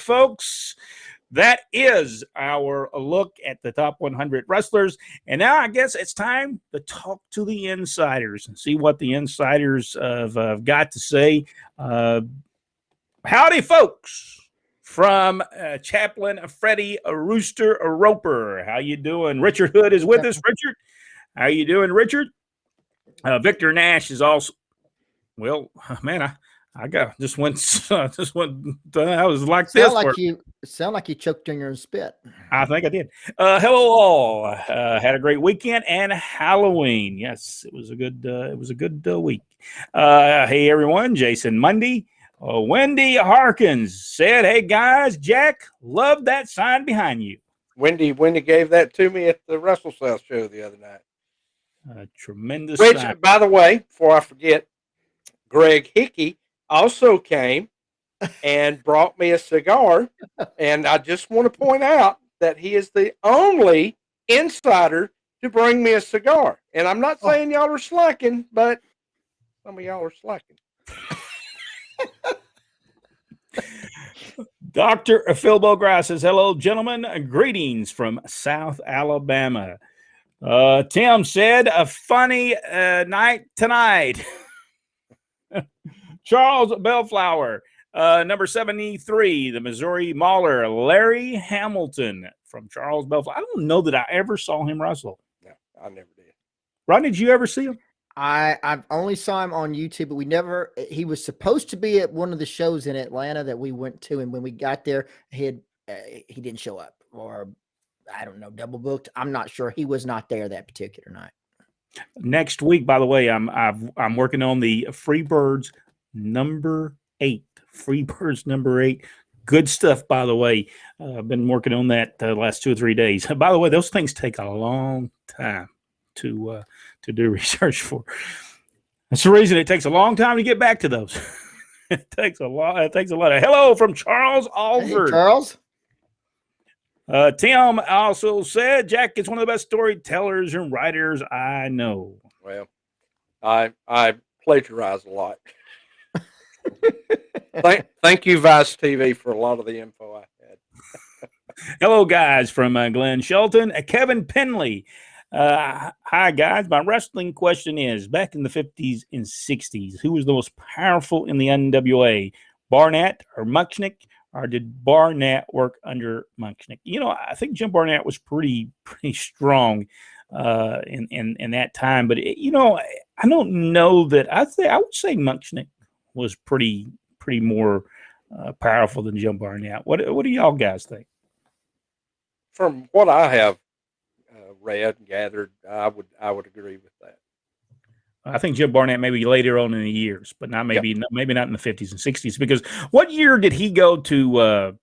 folks. That is our look at the top 100 wrestlers. And now I guess it's time to talk to the insiders and see what the insiders have got to say. Howdy, folks, from Chaplain Freddie Rooster Roper. How you doing? Richard Hood is with us. Richard, how you doing, Richard? Victor Nash is also, well, man, I got just went. I was like Sound like you choked on your spit. I think I did. Hello all. Had a great weekend and Halloween. Yes, it was a good. Week. Hey everyone, Jason Mundy, Wendy Harkins said, "Hey guys, Jack, love that sign behind you." Wendy gave that to me at the Russell South show the other night. Tremendous. Which, by the way, before I forget, Greg Hickey also came and brought me a cigar, and I just want to point out that he is the only insider to bring me a cigar. And I'm not saying y'all are slacking, but some of y'all are slacking. Dr. Phil Bogras says, "Hello, gentlemen. Greetings from South Alabama." Tim said, "A funny night tonight." Charles Bellflower, number 73, the Missouri Mauler, Larry Hamilton from Charles Bellflower. I don't know that I ever saw him wrestle. No, I never did. Ron, did you ever see him? I've only saw him on YouTube, but he was supposed to be at one of the shows in Atlanta that we went to, and when we got there, he didn't show up, or I don't know, double booked. I'm not sure. He was not there that particular night. Next week, by the way, I'm working on the Freebirds number 8. Freebirds number 8. Good stuff, by the way. I've been working on that the last 2 or 3 days. By the way, those things take a long time to do research for. That's the reason it takes a long time to get back to those. It takes a lot. Hello from Charles Alford. Hey, Charles. Tim also said, "Jack is one of the best storytellers and writers I know." Well, I plagiarize a lot. Thank you, Vice TV, for a lot of the info I had. Hello, guys, from Glenn Shelton. Kevin Penley. Hi, guys. My wrestling question is, back in the 50s and 60s, who was the most powerful in the NWA? Barnett or Muchnick? Or did Barnett work under Muchnick? I think Jim Barnett was pretty strong in that time. But I don't know that. I would say Muchnick was pretty more powerful than Jim Barnett. What do y'all guys think? From what I have read and gathered, I would agree with that. I think Jim Barnett maybe later on in the years, but not maybe not in the 50s and 60s. Because what year did he go to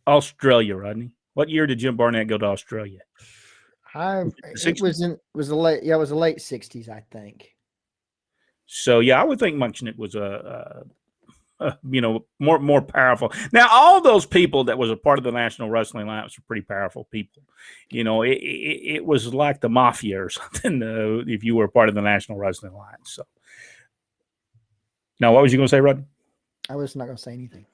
Australia, Rodney? What year did Jim Barnett go to Australia? It was the late 60s, I think. So I would think Muchnick was more powerful. Now, all those people that was a part of the National Wrestling Alliance were pretty powerful people. It was like the mafia or something if you were a part of the National Wrestling Alliance. So, now what was you going to say, Rodney? I was not going to say anything.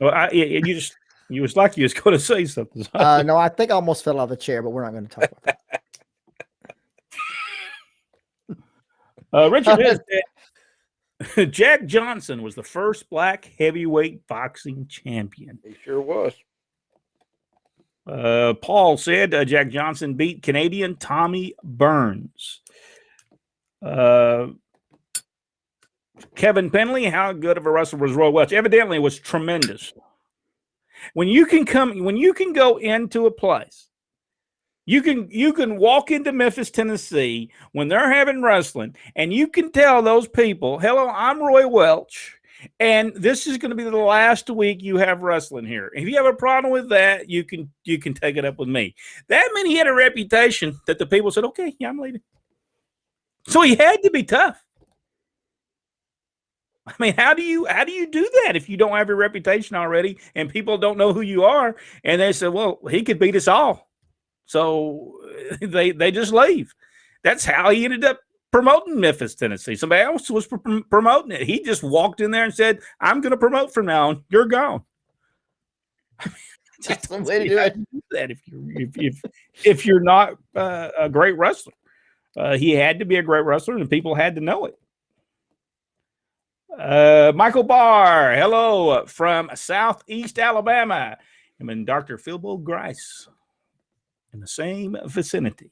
Well, you was like you was going to say something. No, I think I almost fell out of the chair, but we're not going to talk about that. Richard Jack Johnson was the first black heavyweight boxing champion. He sure was. Paul said Jack Johnson beat Canadian Tommy Burns. Kevin Penley, how good of a wrestler was Roy Welch? Evidently, it was tremendous. When you can go into a place, you can walk into Memphis, Tennessee when they're having wrestling, and you can tell those people, "Hello, I'm Roy Welch, and this is going to be the last week you have wrestling here. If you have a problem with that, you can take it up with me." That meant he had a reputation that the people said, "Okay, yeah, I'm leaving." So he had to be tough. I mean, how do you do that if you don't have your reputation already and people don't know who you are? And they said, "Well, he could beat us all." So they just leave. That's how he ended up promoting Memphis, Tennessee. Somebody else was promoting it. He just walked in there and said, "I'm going to promote from now on. You're gone." That's the way to do it. That if you're not a great wrestler, he had to be a great wrestler, and people had to know it. Michael Barr, hello from Southeast Alabama. I'm in Dr. Philbo Grice in the same vicinity.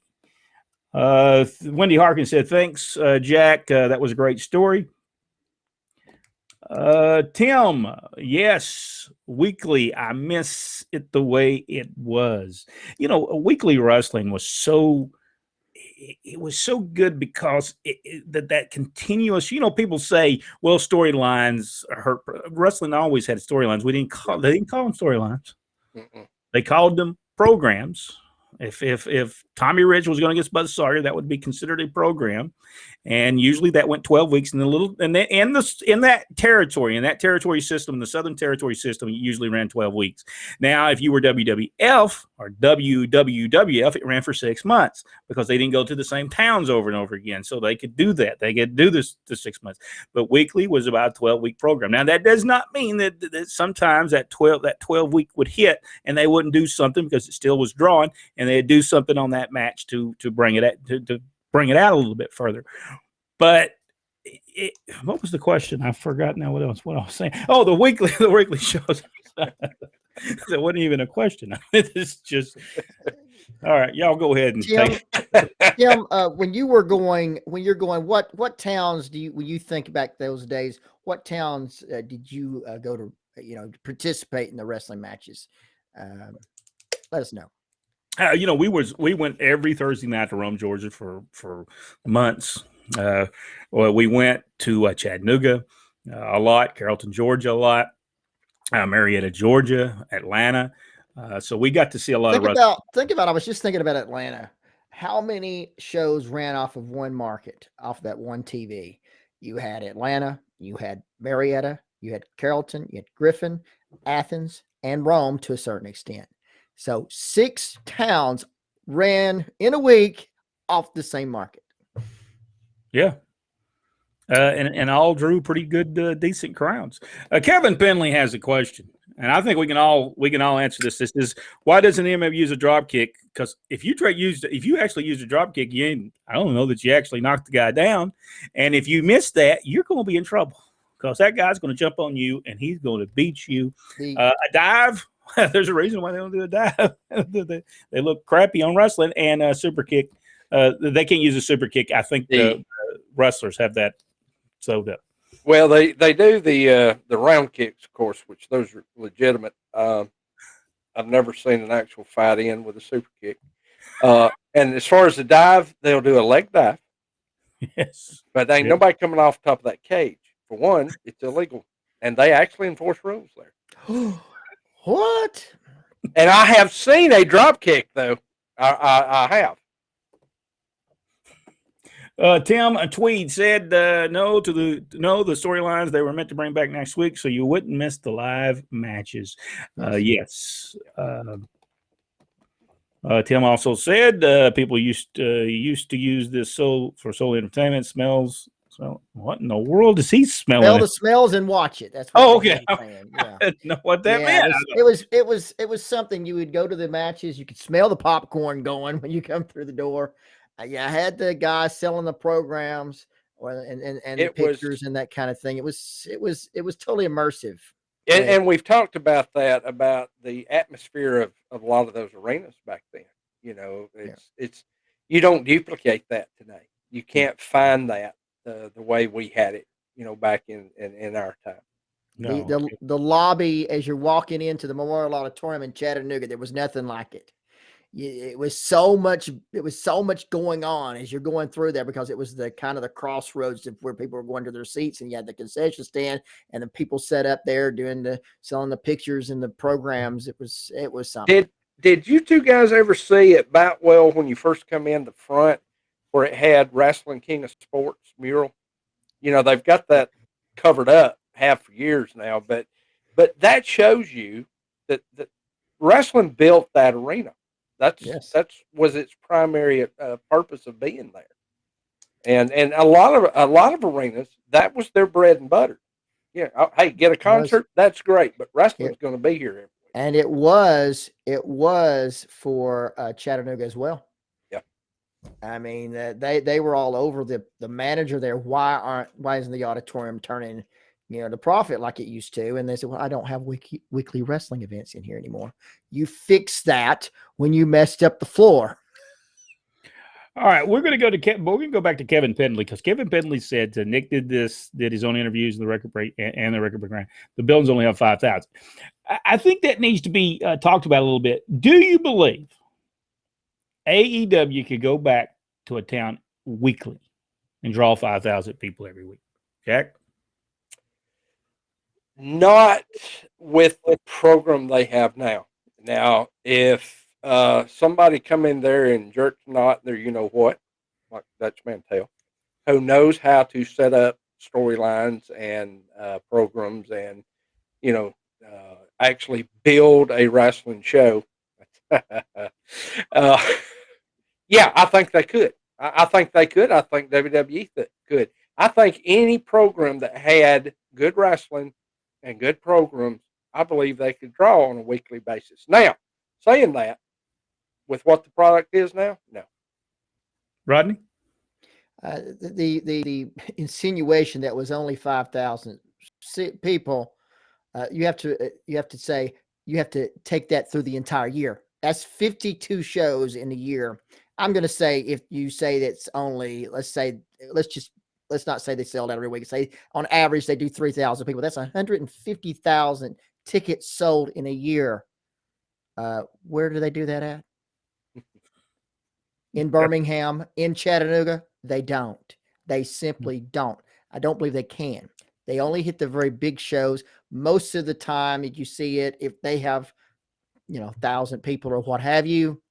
Wendy Harkin said, thanks, Jack. That was a great story. Tim, yes, weekly. I miss it the way it was. Weekly wrestling was it was so good because that continuous, people say, well, storylines hurt. Wrestling always had storylines. They didn't call them storylines. Mm-mm. They called them programs. If Tommy Rich was going against Buzz Sawyer, that would be considered a program, and usually that went 12 weeks. In that territory system, the Southern Territory system, it usually ran 12 weeks. Now, if you were WWF or WWWF, it ran for 6 months because they didn't go to the same towns over and over again, so they could do that. They could do this to 6 months. But weekly was about a 12-week program. Now, that does not mean that sometimes that 12 week would hit and they wouldn't do something because it still was drawn, and they'd do something on that match to bring it to bring it out a little bit further. But what was the question? I forgot now what I was saying. Oh, the weekly shows. That wasn't even a question. It's just all right. Y'all go ahead and take. Tim, when you're going, what towns when you think back those days? What towns did you go to? Participate in the wrestling matches. Let us know. We went every Thursday night to Rome, Georgia for months. We went to Chattanooga a lot, Carrollton, Georgia a lot, Marietta, Georgia, Atlanta. So we got to see a lot of wrestling. Think about. I was just thinking about Atlanta. How many shows ran off of one market, off of that one TV? You had Atlanta, you had Marietta, you had Carrollton, you had Griffin, Athens, and Rome to a certain extent. So 6 towns ran in a week off the same market. Yeah. And all drew pretty good, decent crowds. Kevin Penley has a question, and I think we can all answer this. This is, why doesn't MMA use a drop kick? Because if you actually use a drop kick, I don't know that you actually knocked the guy down, and if you miss that, you're going to be in trouble because that guy's going to jump on you and he's going to beat you. A dive. There's a reason why they don't do a dive. They look crappy on wrestling, and a super kick. They can't use a super kick. I think the wrestlers have that sewed up. Well, they do the round kicks, of course, which those are legitimate. I've never seen an actual fight in with a super kick. And as far as the dive, they'll do a leg dive. Yes, but ain't nobody coming off the top of that cage. For one, it's illegal, and they actually enforce rules there. What? And I have seen a drop kick, though. I have. Tim Tweed said no to the storylines they were meant to bring back next week, so you wouldn't miss the live matches. Yes. Tim also said people used to use this for soul entertainment. Smells. So what in the world does he smell? Smell the smells and watch it. That's what okay. Yeah. I didn't know what that meant. It was something. You would go to the matches. You could smell the popcorn going when you come through the door. I had the guy selling the programs and the pictures and that kind of thing. It was totally immersive. And we've talked about that, about the atmosphere of a lot of those arenas back then. It's you don't duplicate that today. You can't find that the way we had it, back in our time. No. The lobby as you're walking into the Memorial Auditorium in Chattanooga, there was nothing like it. It was so much going on as you're going through there, because it was the kind of the crossroads of where people were going to their seats, and you had the concession stand and the people set up there selling the pictures and the programs. It was something. Did you two guys ever see at Boutwell when you first come in the front where it had Wrestling King of Sports mural? They've got that covered up half for years now, but that shows you that wrestling built that arena. That was its primary purpose of being there, and a lot of arenas, that was their bread and butter. Yeah, hey, get a concert, that's great, but wrestling's going to be here every week. And it was for Chattanooga as well. Yeah. I mean, they were all over the manager there. Why isn't the auditorium turning, the profit like it used to? And they said, well, I don't have weekly wrestling events in here anymore. You fixed that when you messed up the floor. All right, we're going to go back to Kevin Pendley, because Kevin Pendley said to Nick did his own interviews in the record break and the record break. The buildings only have 5,000. I think that needs to be talked about a little bit. Do you believe AEW could go back to a town weekly and draw 5,000 people every week? Jack? Not with the program they have now. Now, if somebody come in there and jerk not their, like Dutch Mantel, who knows how to set up storylines and programs and, actually build a wrestling show. Yeah, I think they could. I think they could. I think WWE could. I think any program that had good wrestling and good programs, I believe they could draw on a weekly basis. Now, saying that, with what the product is now, no. Rodney? The insinuation that was only 5,000 people, you have to say, you have to take that through the entire year. That's 52 shows in a year. I'm going to say, if you say that's only, let's not say they sell it every week. Say on average they do 3,000 people. That's 150,000 tickets sold in a year. Where do they do that at? In Birmingham, in Chattanooga? They don't. They simply don't. I don't believe they can. They only hit the very big shows. Most of the time, if you see it, if they have, 1,000 people or what have you,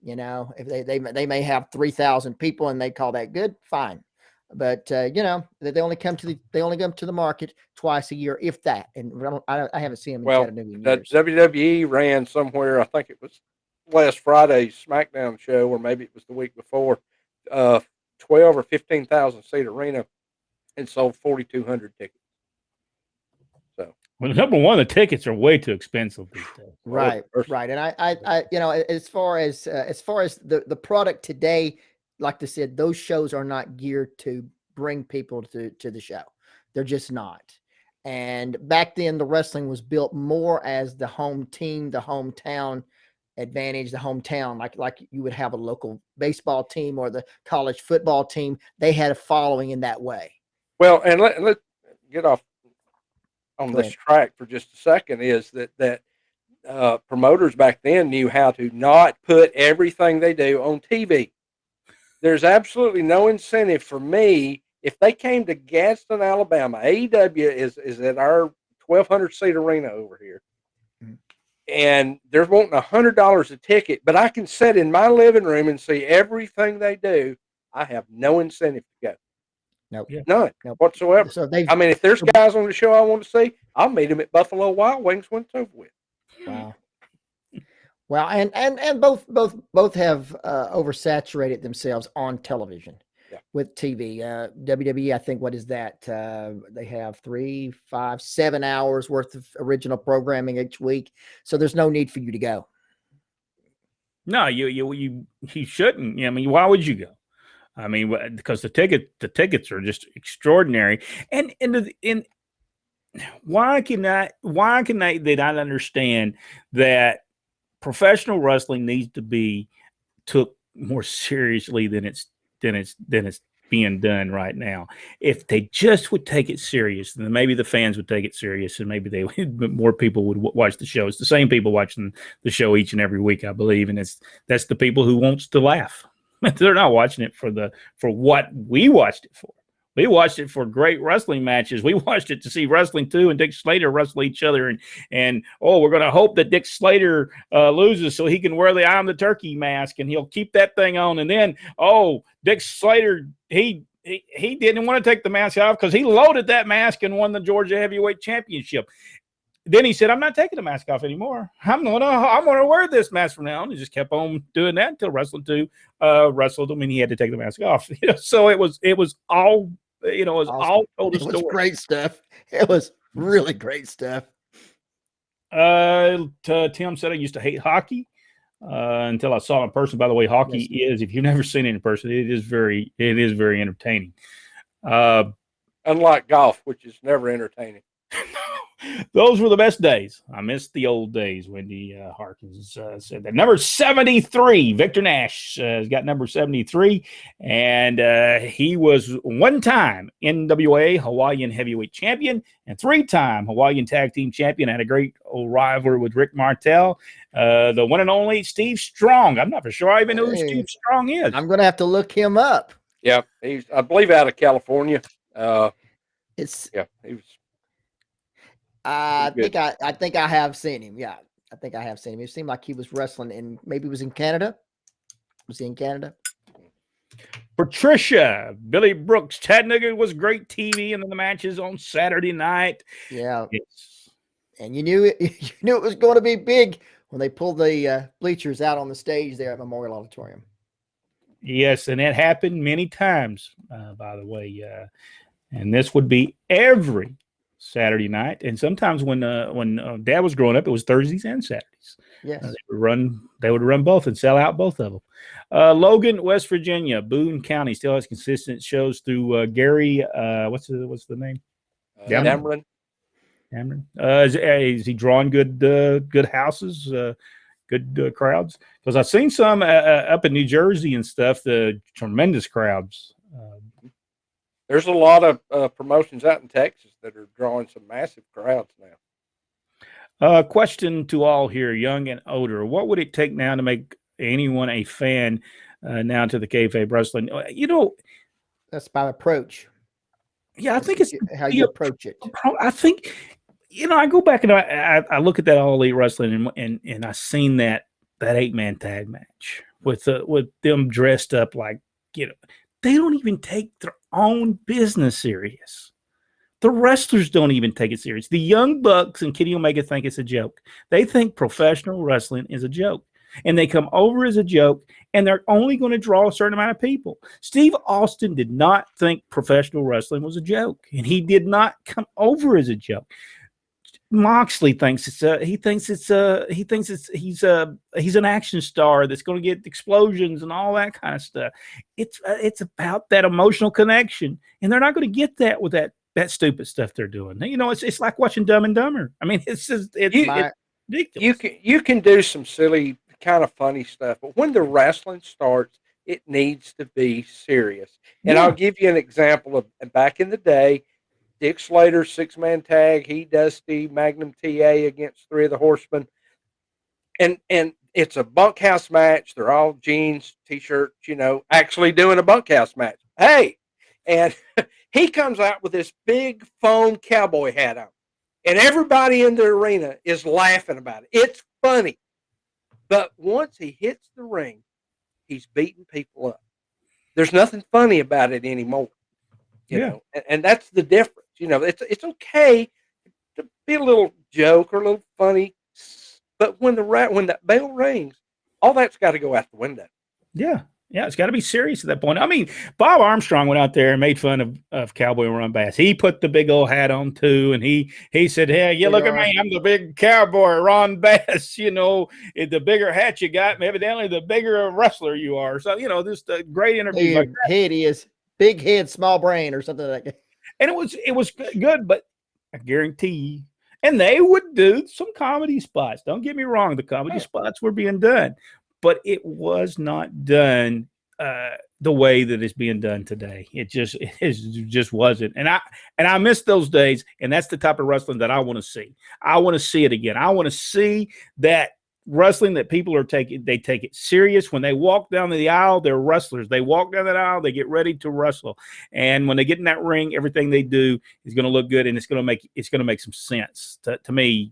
if they may have 3,000 people and they call that good, fine. But they only come to the market twice a year, if that. And I haven't seen them in Chattanooga in years. WWE ran somewhere, I think it was last Friday's SmackDown show, or maybe it was the week before, 12 or 15,000 seat arena, and sold 4,200 tickets. So, well, number one, the tickets are way too expensive these days. Right. And I as far as the product today, like I said, those shows are not geared to bring people to the show. They're just not. And back then, the wrestling was built more as the home team, the hometown advantage, the hometown, like you would have a local baseball team or the college football team. They had a following in that way. Well, and let's get off on this track for just a second. Is that promoters back then knew how to not put everything they do on TV. There's absolutely no incentive for me if they came to Gadsden, Alabama. AEW is at our 1,200 seat arena over here, and they're wanting $100 a ticket, but I can sit in my living room and see everything they do. I have no incentive to go. Nope. None whatsoever. So if there's guys on the show I want to see, I'll meet them at Buffalo Wild Wings when it's over with. Wow. Well, and both have oversaturated themselves on television with TV. WWE, I think, what is that? They have 3, 5, 7 hours worth of original programming each week, so there's no need for you to go. No, you shouldn't. I mean, why would you go? I mean, because the tickets are just extraordinary, and why can they not understand that professional wrestling needs to be took more seriously than it's being done right now? If they just would take it serious, then maybe the fans would take it serious, and maybe more people would watch the show. It's the same people watching the show each and every week, I believe, and that's the people who wants to laugh. They're not watching it for what we watched it for. We watched it for great wrestling matches. We watched it to see Wrestling 2 and Dick Slater wrestle each other. And we're going to hope that Dick Slater loses so he can wear the I'm the Turkey mask and he'll keep that thing on. And then, Dick Slater, he didn't want to take the mask off because he loaded that mask and won the Georgia Heavyweight Championship. Then he said, I'm not taking the mask off anymore. I'm gonna wear this mask from now on. He just kept on doing that until Wrestling 2 wrestled him and he had to take the mask off. So it was all all told a story. It was great stuff. It was really great stuff. Tim said I used to hate hockey until I saw it in person. By the way, hockey is, if you've never seen it in person, it is very entertaining. Unlike golf, which is never entertaining. Those were the best days. I miss the old days. Wendy Harkins said that. Number 73, Victor Nash has got number 73, and he was one-time NWA Hawaiian Heavyweight Champion and three-time Hawaiian Tag Team Champion. Had a great old rivalry with Rick Martel. The one and only Steve Strong. I'm not for sure I even know who Steve Strong is. I'm going to have to look him up. Yeah, he's, I believe, out of California. He was. I think I have seen him. Yeah, I think I have seen him. It seemed like he was wrestling in, maybe it was in Canada. Was he in Canada? Patricia, Billy Brooks, Chattanooga was great TV, and then the matches on Saturday night. Yeah, and you knew it was going to be big when they pulled the bleachers out on the stage there at Memorial Auditorium. Yes, and it happened many times, by the way. And this would be every Saturday night, and sometimes when Dad was growing up, it was Thursdays and Saturdays. Yes, they would run both and sell out both of them. Logan, West Virginia, Boone County still has consistent shows through Gary. What's the name? Dameron. Is he drawing good houses, good crowds? Because I've seen some up in New Jersey and stuff. The tremendous crowds. There's a lot of promotions out in Texas that are drawing some massive crowds now. Question to all here, young and older. What would it take now to make anyone a fan now to the kayfabe wrestling? that's by approach. Yeah, I think it's how you approach it. I think, I go back and I look at that All Elite Wrestling and I seen that 8-man tag match with them dressed up like, they don't even take their own business serious. The wrestlers don't even take it serious. The Young Bucks and Kenny Omega think it's a joke. They think professional wrestling is a joke. And they come over as a joke, and they're only going to draw a certain amount of people. Steve Austin did not think professional wrestling was a joke, and he did not come over as a joke. Moxley thinks he's an action star that's going to get explosions and all that kind of stuff. It's about that emotional connection, and they're not going to get that with that stupid stuff they're doing. It's like watching Dumb and Dumber. I mean, it's ridiculous. You can do some silly kind of funny stuff, but when the wrestling starts, it needs to be serious. And I'll give you an example of back in the day. Dick Slater, 6-man tag, he, Dusty, Magnum TA against 3 of the Horsemen. And it's a bunkhouse match. They're all jeans, T-shirts, actually doing a bunkhouse match. Hey, and he comes out with this big foam cowboy hat on. And everybody in the arena is laughing about it. It's funny. But once he hits the ring, he's beating people up. There's nothing funny about it anymore. You know, and that's the difference. It's okay to be a little joke or a little funny, but when that bell rings, all that's got to go out the window. Yeah, it's got to be serious at that point. I mean, Bob Armstrong went out there and made fun of Cowboy Ron Bass. He put the big old hat on too, and he said, "Hey, look at me, I'm the big cowboy Ron Bass. The bigger hat you got, evidently the bigger wrestler you are." So just a great interview. Like head is big head, small brain, or something like that. And it was good, but I guarantee you, and they would do some comedy spots. Don't get me wrong, the comedy spots were being done, but it was not done the way that it's being done today. It just wasn't. And I miss those days, and that's the type of wrestling that I want to see. I want to see it again. I want to see that wrestling that people are taking. They take it serious. When they walk down the aisle, they're wrestlers. They walk down that aisle, they get ready to wrestle. And when they get in that ring, everything they do is going to look good, and it's going to make some sense to me.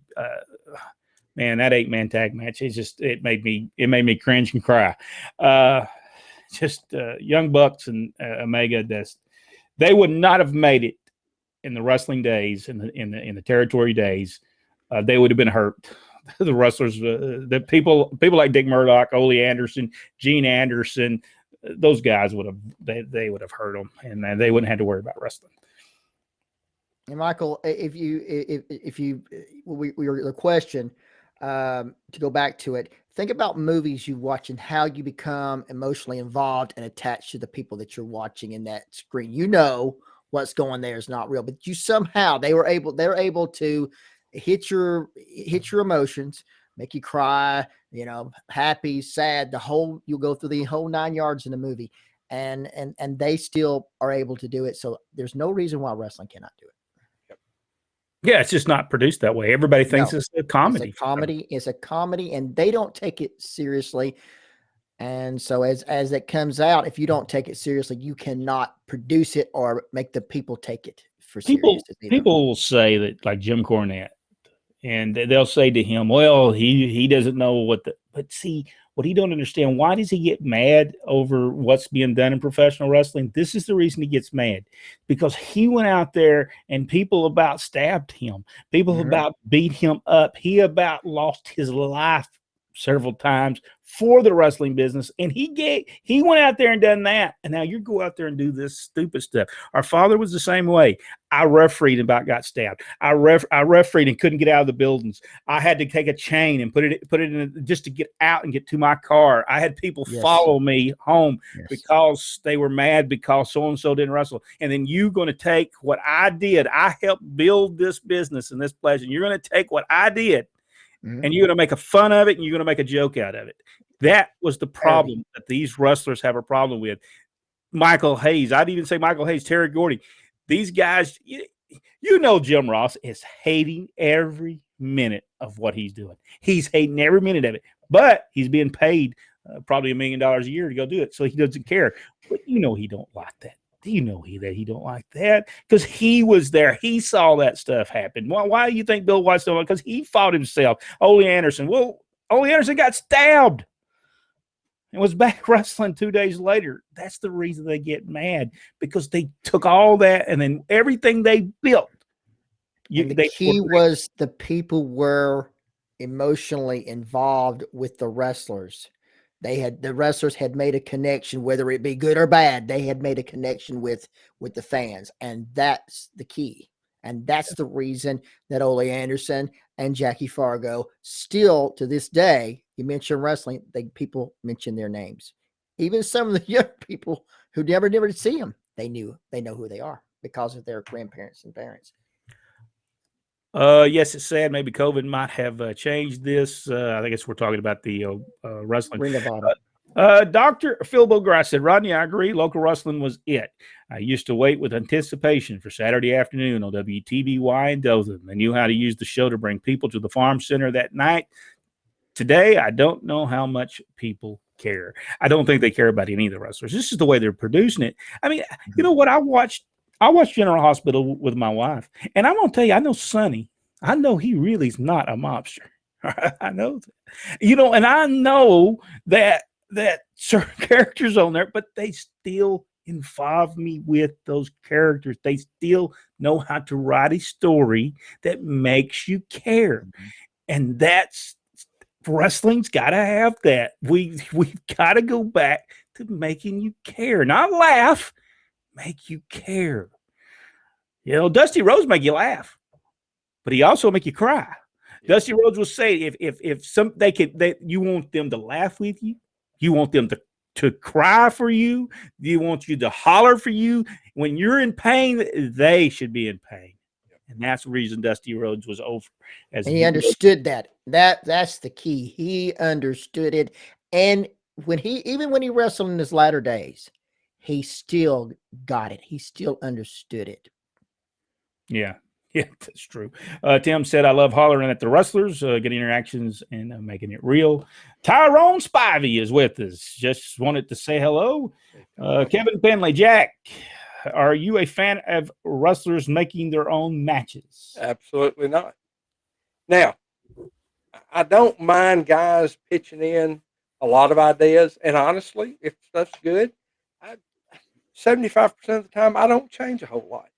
Man, that 8-man tag match, it made me cringe and cry. Young Bucks and Omega, they would not have made it in the wrestling days, in the territory days. They would have been hurt. The wrestlers, the people like Dick Murdoch, Ole Anderson, Gene Anderson, those guys would have hurt them, and they wouldn't have to worry about wrestling. And Michael, if you the question, to go back to it, think about movies you watch and how you become emotionally involved and attached to the people that you're watching in that screen. You know what's going there is not real, but you somehow they're able to hit your emotions, make you cry, happy, sad, you'll go through the whole 9 yards in the movie. And they still are able to do it. So there's no reason why wrestling cannot do it. Yeah, it's just not produced that way. Everybody thinks it's a comedy. It's a comedy, and they don't take it seriously. And so as it comes out, if you don't take it seriously, you cannot produce it or make the people take it for serious. People will say that, like Jim Cornette, and they'll say to him, well, he doesn't know but see, what he don't understand, why does he get mad over what's being done in professional wrestling? This is the reason he gets mad, because he went out there and people about stabbed him. People about beat him up. He about lost his life several times for the wrestling business. And he went out there and done that. And now you go out there and do this stupid stuff. Our father was the same way. I refereed and about got stabbed. I refereed and couldn't get out of the buildings. I had to take a chain and put it in just to get out and get to my car. I had people follow me home because they were mad because so-and-so didn't wrestle. And then you going to take what I did. I helped build this business and this place. And you're going to take what I did and you're going to make a fun of it and you're going to make a joke out of it. That was the problem that these wrestlers have a problem with. Michael Hayes. I'd even say Michael Hayes, Terry Gordy. These guys, Jim Ross is hating every minute of what he's doing. He's hating every minute of it, but he's being paid probably $1 million a year to go do it. So he doesn't care. But he don't like that. Do you know that he don't like that? Because he was there. He saw that stuff happen. Why do you think Bill White's doing it? Because he fought himself. Ole Anderson. Well, Ole Anderson got stabbed and was back wrestling 2 days later. That's the reason they get mad, because they took all that and then everything they built. The key was the people were emotionally involved with the wrestlers. The wrestlers had made a connection, whether it be good or bad. They had made a connection with the fans, and that's the key. And that's the reason that Ole Anderson and Jackie Fargo still to this day, you mention wrestling, people mention their names. Even some of the young people who never see them, they know who they are because of their grandparents and parents. Yes, it's sad. Maybe COVID might have changed this. I guess we're talking about the wrestling. Ring of Honor. Dr. Phil Bogart said, Rodney, I agree. Local wrestling was it. I used to wait with anticipation for Saturday afternoon on WTBY in Dothan. I knew how to use the show to bring people to the farm center that night. Today, I don't know how much people care. I don't think they care about any of the wrestlers. This is the way they're producing it. I mean, you know what? I watched General Hospital with my wife, and I'm going to tell you, I know Sonny. I know he really is not a mobster. I know that. And I know that certain characters on there, but they still involve me with those characters. They still know how to write a story that makes you care. And that's wrestling's got to have that. We've got to go back to making you care, not laugh, make you care. Dusty Rhodes make you laugh, but he also make you cry. Yeah. Dusty Rhodes will say, if you want them to laugh with you, you want them to cry for you, you want you to holler for you. When you're in pain, they should be in pain. And that's the reason Dusty Rhodes was over. And he understood that. That's the key. He understood it. And when he wrestled in his latter days, he still got it. He still understood it. Yeah, that's true. Tim said, I love hollering at the wrestlers, getting interactions and making it real. Tyrone Spivey is with us. Just wanted to say hello. Kevin Penley, Jack, are you a fan of wrestlers making their own matches? Absolutely not. Now, I don't mind guys pitching in a lot of ideas. And honestly, if stuff's good, 75% of the time, I don't change a whole lot.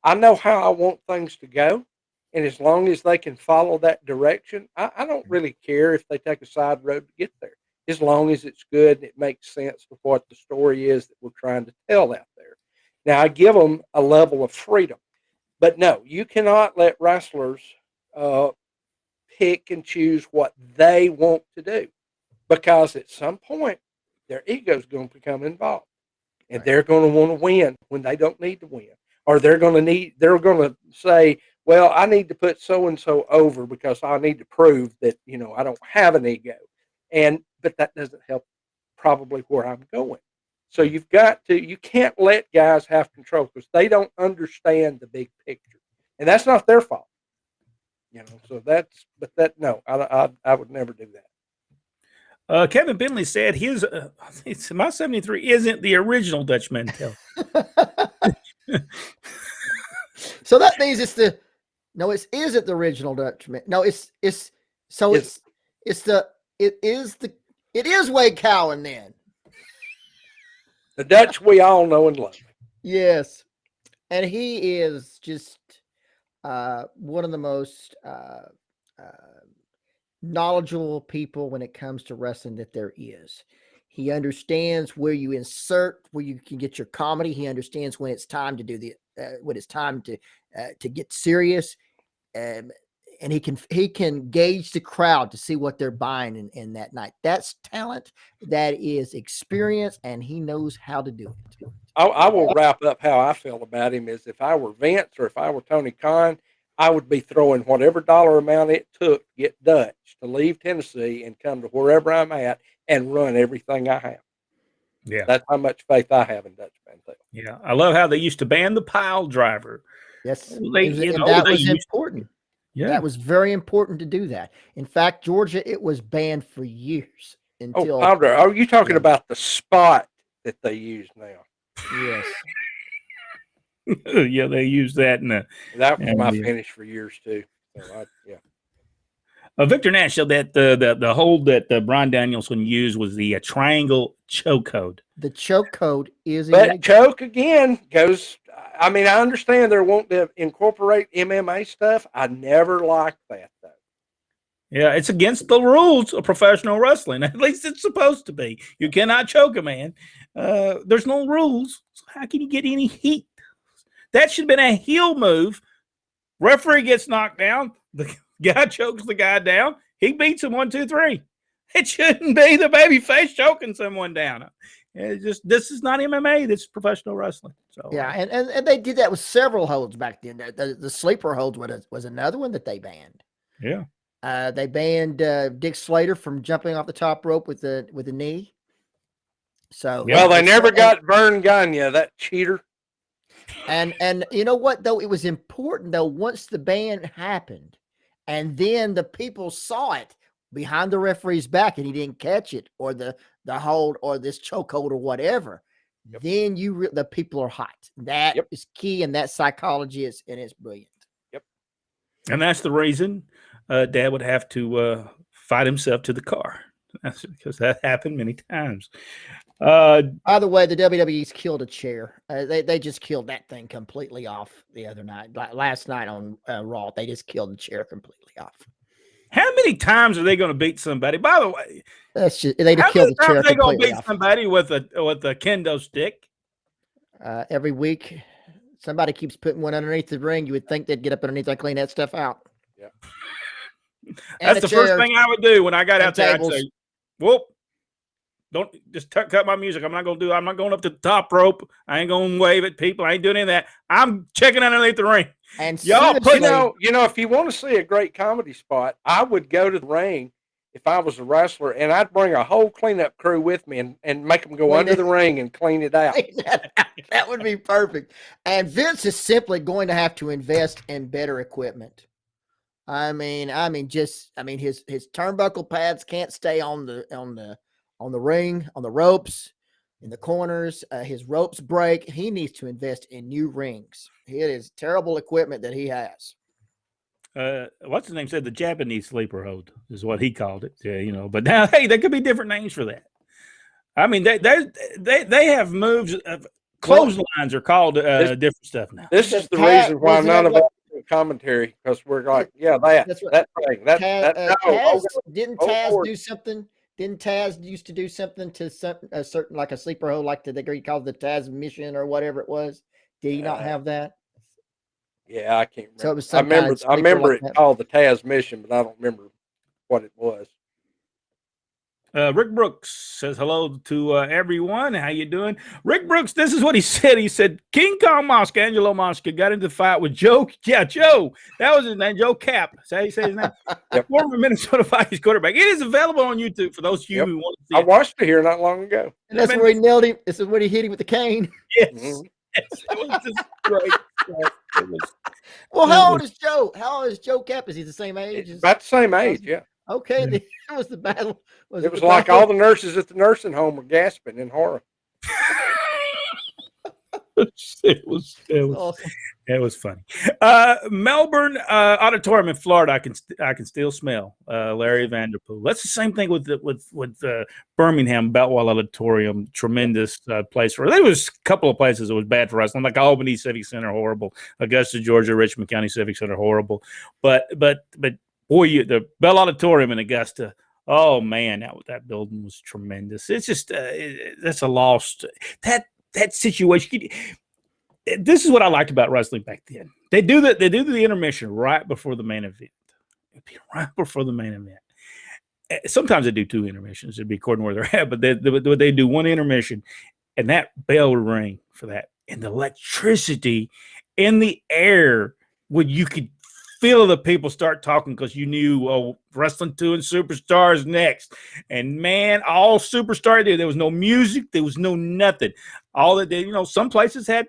I know how I want things to go. And as long as they can follow that direction, I don't really care if they take a side road to get there. As long as it's good and it makes sense with what the story is that we're trying to tell out there. Now, I give them a level of freedom. But no, you cannot let wrestlers pick and choose what they want to do, because at some point their ego is going to become involved, and Right. they're going to want to win when they don't need to win, or they're going to say, well, I need to put so and so over because I need to prove that I don't have an ego, but that doesn't help probably where I'm going. So you can't let guys have control because they don't understand the big picture, and that's not their fault. So no, I would never do that. Kevin Penley said his my 73 isn't the original Dutch Mantel. So that means it isn't the original Dutchman. No, it is Wade Cowan then. The Dutch we all know and love. Yes. And he is just one of the most knowledgeable people when it comes to wrestling that there is. He understands where you insert, where you can get your comedy. He understands when it's time to do when it's time to get serious, and he can gauge the crowd to see what they're buying in that night. That's talent. That is experience, and he knows how to do it. I will wrap up how I feel about him is if I were Vince or if I were Tony Khan, I would be throwing whatever dollar amount it took to get Dutch to leave Tennessee and come to wherever I'm at and run everything I have. Yeah. That's how much faith I have in Dutch Mantel. Yeah. I love how they used to ban the pile driver. Yes. That was important. Yeah. That was very important to do that. In fact, Georgia, it was banned for years until. Pile driver. Are you talking about the spot that they use now? Yes. Yeah, they use that that was my finish for years too. So Victor Nash said that the hold that Brian Danielson used was the triangle choke code. The choke code is but choke again goes. I mean, I understand they're wanting to incorporate MMA stuff. I never liked that though. Yeah, it's against the rules of professional wrestling. At least it's supposed to be. You cannot choke a man. There's no rules. So how can you get any heat? That should have been a heel move. Referee gets knocked down. The guy chokes the guy down. He beats him 1, 2, 3. It shouldn't be the baby face choking someone down. This is not MMA. This is professional wrestling. So yeah, and they did that with several holds back then. The sleeper holds was another one that they banned. Yeah. They banned Dick Slater from jumping off the top rope with a knee. So well, they never got Vern Gagne, that cheater. And you know what though? It was important though once the ban happened, and then the people saw it behind the referee's back, and he didn't catch it, or the hold, or this chokehold, or whatever. Yep. Then the people are hot. That is key, and that psychology is brilliant. Yep. And that's the reason Dad would have to fight himself to the car. That's because that happened many times. By the way, the WWE's killed a chair. They just killed that thing completely off the other night. Last night on Raw, they just killed the chair completely off. How many times are they going to beat somebody? By the way, they just killed the chair completely off. How many times are they going to beat somebody with a kendo stick? Every week, somebody keeps putting one underneath the ring. You would think they'd get up underneath and clean that stuff out. Yeah, that's the first thing I would do when I got out there. I'd say, "Whoop! Don't just cut my music. I'm not going up to the top rope. I ain't going to wave at people. I ain't doing any of that. I'm checking underneath the ring." And y'all, if you want to see a great comedy spot, I would go to the ring if I was a wrestler, and I'd bring a whole cleanup crew with me and make them go under the ring and clean it out. That would be perfect. And Vince is simply going to have to invest in better equipment. I mean, his turnbuckle pads can't stay on the ring, on the ropes, in the corners. His ropes break. He needs to invest in new rings. It is terrible equipment that he has. What's his name said the Japanese sleeper hold is what he called it. Yeah, but now, hey, there could be different names for that. I mean, they have moves. Clotheslines are called different stuff now. This is the reason why none of us do commentary, because we're like, that thing. Didn't Taz do something? Didn't Taz used to do something to a certain, like a sleeper hold, like he called the Taz mission or whatever it was? Did he not have that? Yeah, I can't remember. So it was I some kind remember. of I sneaker remember like it that. called the Taz Mission, but I don't remember what it was. Rick Brooks says hello to everyone. How you doing? Rick Brooks, this is what he said. He said King Kong Mosca, Angelo Mosca, got into the fight with Joe. Yeah, Joe. That was his name, Joe Cap. Is that how you say his name? Yep. Former Minnesota Vikings quarterback. It is available on YouTube for those of you Yep. who want to see I it. watched it here not long ago. And that's where he nailed him. This is when he hit him with the cane. Yes. Mhm. Yes. It was just great stuff. It was, Well, It how old was- is Joe? How old is Joe Cap? Is he the same age? It's As, about the same age, yeah. okay, Yeah. that was the battle. It was the like battle? all the nurses at the nursing home were gasping in horror. it was Awesome. it was funny. Melbourne Auditorium in Florida, I can still smell Larry Vanderpool. That's the same thing with Birmingham Beltwall Auditorium. Tremendous place for. There was a couple of places that was bad for wrestling, like Albany Civic Center, horrible. Augusta, Georgia, Richmond County Civic Center, horrible. But boy, the Bell Auditorium in Augusta. Oh man, that building was tremendous. It's just that's a lost that situation. This is what I liked about wrestling back then. They do the intermission right before the main event. It'd be right before the main event. Sometimes they do two intermissions. It'd be according to where they're at, but they do one intermission, and that bell would ring for that, and the electricity in the air when you could feel the people start talking because you knew Wrestling 2 and Superstars next. And man, all Superstar did. There was no music, there was no nothing. All that did, some places had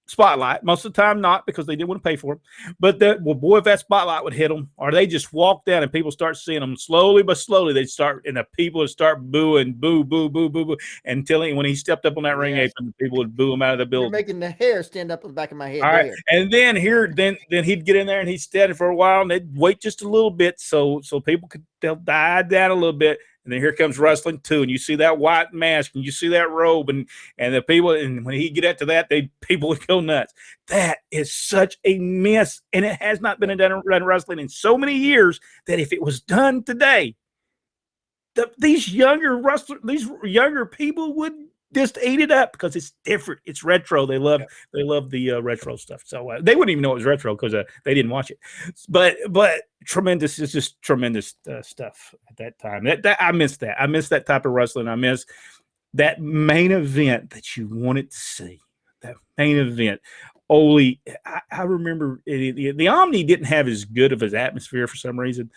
spotlight. Most of the time, not because they didn't want to pay for them. But boy, if that spotlight would hit them, or they just walk down and people start seeing them slowly but slowly, they'd start, and the people would start booing, boo, boo, boo, boo, boo, until when he stepped up on that ring apron, the people would boo him out of the building. You're making the hair stand up on the back of my head. All right, and then he'd get in there and he'd stand for a while, and they'd wait just a little bit so people they'll die down a little bit. And then here comes Wrestling 2, and you see that white mask, and you see that robe, and the people, and when he get up to that, people would go nuts. That is such a miss, and it has not been done in wrestling in so many years that if it was done today, these younger people would just eat it up because it's different. It's retro. They love the retro stuff. So they wouldn't even know it was retro because they didn't watch it. But tremendous. It's just tremendous stuff at that time. That I miss that. I miss that type of wrestling. I miss that main event that you wanted to see. That main event. Only I remember the Omni didn't have as good of his atmosphere for some reason,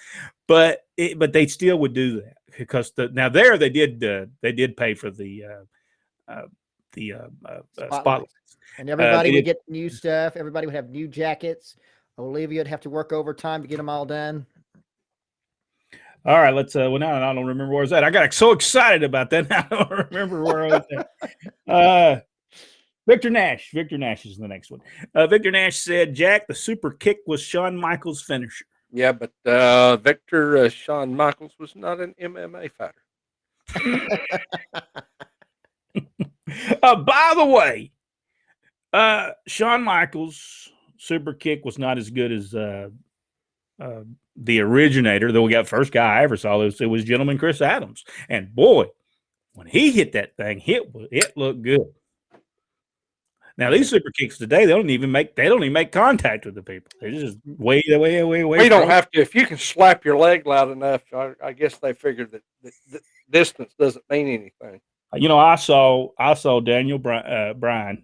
but they still would do that because they did pay for the spotlights. And everybody would get new stuff. Everybody would have new jackets. Olivia would have to work overtime to get them all done. All right, let's now I don't remember where I was at. I got so excited about that. I don't remember where I was at. Victor Nash is the next one. Victor Nash said, Jack, the super kick was Shawn Michaels' finisher. Yeah, but Victor Shawn Michaels was not an MMA fighter. By the way, Shawn Michaels' super kick was not as good as the originator. Though we got first guy I ever saw. It was Gentleman Chris Adams, and boy, when he hit that thing, it looked good. Now these super kicks today, they don't even make contact with the people. They just way. We don't have to. If you can slap your leg loud enough, I guess they figured that the distance doesn't mean anything. I saw Daniel Brian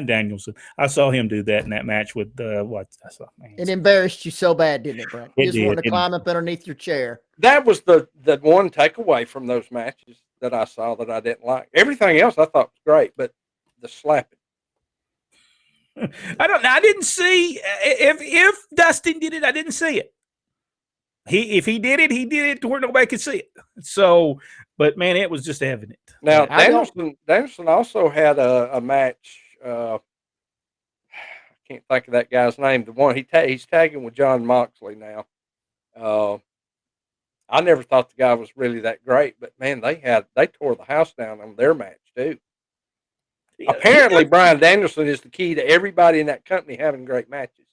Danielson. I saw him do that in that match with what I saw. Man, it embarrassed you so bad, didn't it, Brent? You just wanted to did. climb up underneath your chair. That was the one takeaway from those matches that I saw that I didn't like. Everything else I thought was great, but the slapping. I didn't see if Dustin did it. I didn't see it. If he did it to where nobody could see it. So, but man, it was just evident. Now Danielson also had a match. I can't think of that guy's name. The one he's tagging with John Moxley now. I never thought the guy was really that great, but man, they tore the house down on their match too. Yeah, apparently, Bryan Danielson is the key to everybody in that company having great matches.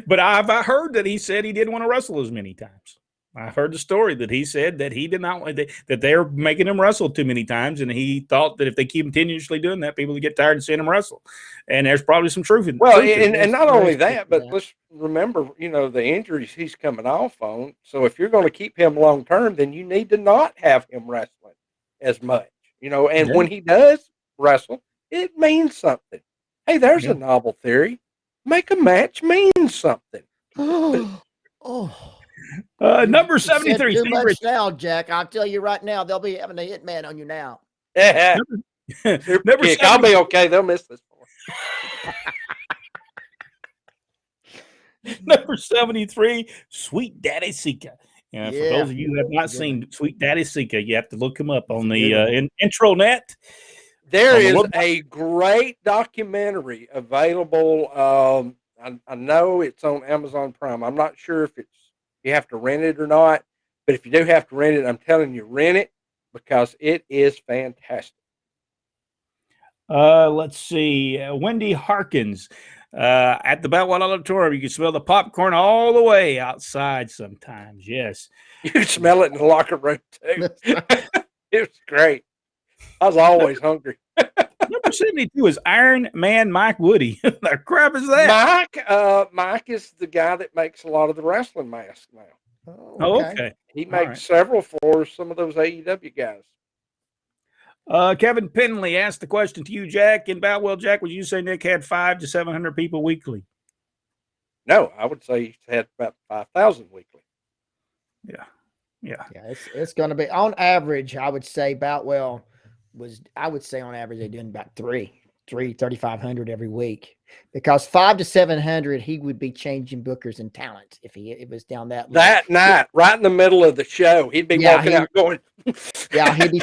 But I heard that he said he didn't want to wrestle as many times. I heard the story that he said that he did not that they're making him wrestle too many times, and he thought that if they keep continuously doing that, people would get tired of seeing him wrestle. And there's probably some truth in. Well, truth in and it. not only There's that, but that. let's remember, the injuries he's coming off on. So if you're going to keep him long term, then you need to not have him wrestling as much, And Yeah. when he does wrestle, it means something. Hey, there's Yeah. a novel theory. Make a match mean something. Oh, Number you said 73. too Steve much Richards. now, Jack. I'll tell you right now, they'll be having a hitman on you now. Super Number kick. I'll 70 be okay. They'll miss this one. Number 73, Sweet Daddy Sika. For Yeah. those of you who have not Good seen Sweet Daddy Sika, you have to look him up on That's a the good intro net. There On the is web- a great documentary available. I know it's on Amazon Prime. I'm not sure if you have to rent it or not, but if you do have to rent it, I'm telling you, rent it because it is fantastic. Let's see. Wendy Harkins. At the Boutwell Auditorium, you can smell the popcorn all the way outside sometimes. Yes. You can smell it in the locker room too. It was great. I was always hungry. Number 72 is Iron Man Mike Woody. The crap is that? Mike is the guy that makes a lot of the wrestling masks now. Oh, okay. He All makes right. several for some of those AEW guys. Kevin Penley asked the question to you, Jack. In Boutwell, Jack, would you say Nick had 500 to 700 people weekly? No, I would say he had about 5,000 weekly. Yeah. Yeah, it's going to be on average. I would say Boutwell on average they're doing about 3,500 every week, because 500 to 700 he would be changing bookers and talents if it was down that level. That night, right in the middle of the show, he'd be walking out going, yeah, he'd be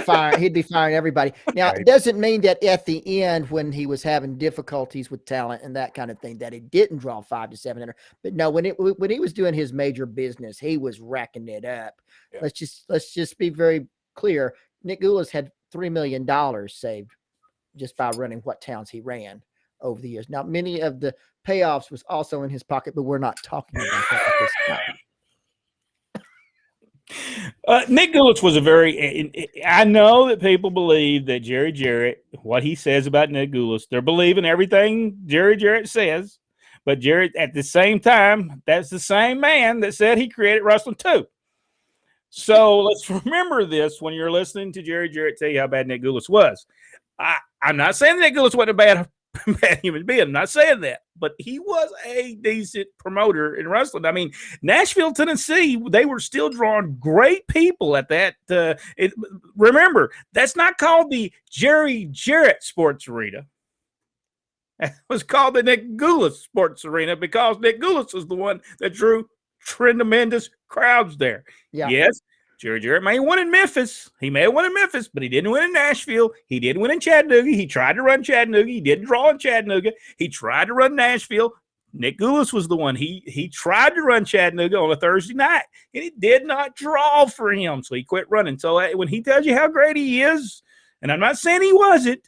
firing everybody. Now, it doesn't mean that at the end, when he was having difficulties with talent and that kind of thing, that he didn't draw 500 to 700. But no, when he was doing his major business, he was racking it up. Yeah. Let's just be very clear. Nick Gulas had $3 million saved just by running what towns he ran over the years. Now, many of the payoffs was also in his pocket, but we're not talking about that at this time. Nick Gulas was I know that people believe that Jerry Jarrett, what he says about Nick Gulas, they're believing everything Jerry Jarrett says, but Jarrett, at the same time, that's the same man that said he created wrestling too. So let's remember this when you're listening to Jerry Jarrett tell you how bad Nick Gulas was. I'm not saying Nick Gulas wasn't a bad human being. I'm not saying that, but he was a decent promoter in wrestling. I mean, Nashville, Tennessee, they were still drawing great people at that. Remember, that's not called the Jerry Jarrett Sports Arena. It was called the Nick Gulas Sports Arena because Nick Gulas was the one that drew tremendous crowds there. Yeah. Yes, Jerry Jarrett may have won in Memphis. He may have won in Memphis, but he didn't win in Nashville. He did win in Chattanooga. He tried to run Chattanooga. He didn't draw in Chattanooga. He tried to run Nashville. Nick Gulas was the one. He tried to run Chattanooga on a Thursday night, and it did not draw for him, so he quit running. So when he tells you how great he is, and I'm not saying he wasn't,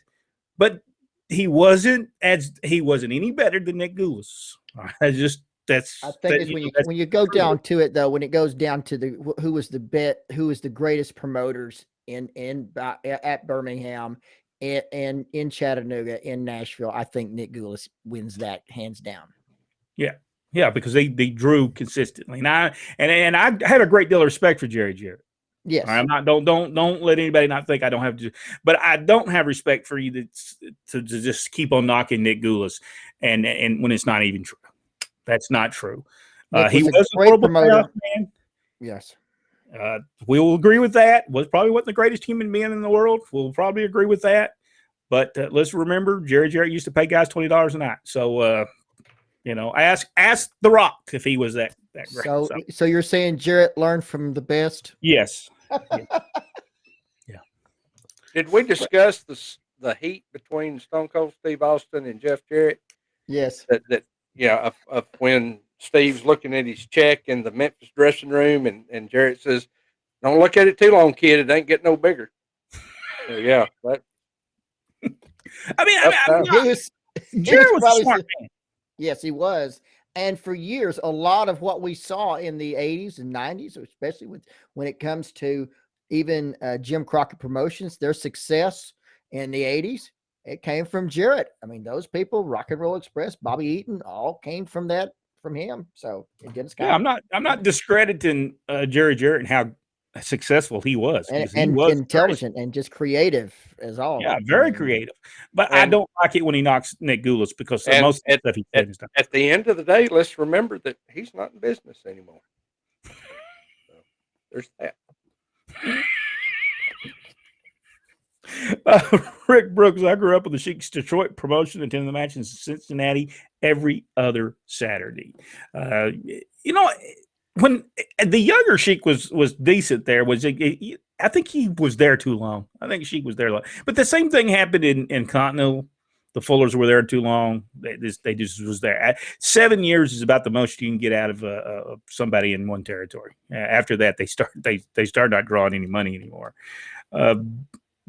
but he wasn't any better than Nick Gulas. I think when you go down to it, though, when it goes down to who was the greatest promoters at Birmingham and in Chattanooga, in Nashville, I think Nick Gulas wins that hands down. Yeah, because they drew consistently, and I had a great deal of respect for Jerry Jarrett. Yes, I'm not. Don't let anybody not think I don't have to. But I don't have respect for you to just keep on knocking Nick Gulas, and when it's not even true. That's not true. He was a great promoter, man. Yes, we will agree with that. Probably wasn't the greatest human being in the world. We'll probably agree with that. But let's remember, Jerry Jarrett used to pay guys $20 a night. So ask The Rock if he was that great. So you're saying Jarrett learned from the best? Yes. Yeah. Did we discuss the heat between Stone Cold Steve Austin and Jeff Jarrett? Yes. Of when Steve's looking at his check in the Memphis dressing room, and Jarrett says, "Don't look at it too long, kid. It ain't getting no bigger." So, yeah. Jarrett was a smart man. Yes, he was. And for years, a lot of what we saw in the 80s and 90s, especially when it comes to even Jim Crockett Promotions, their success in the 80s, it came from Jarrett. I mean, those people, Rock and Roll Express, Bobby Eaton, all came from him. So Dennis Yeah, I'm not discrediting Jerry Jarrett and how successful he was, because he and was intelligent and just creative as all. yeah, very creative. But I don't like it when he knocks Nick Gulas, because most of the stuff he said is done. At the end of the day, let's remember that he's not in business anymore. So, there's that. Rick Brooks, I grew up with the Sheik's Detroit promotion, attending the match in Cincinnati every other Saturday. You know, when the younger Sheik was decent there, I think he was there too long. I think Sheik was there long. But the same thing happened in Continental. The Fullers were there too long. They just was there. 7 years is about the most you can get out of somebody in one territory. After that, they start not drawing any money anymore.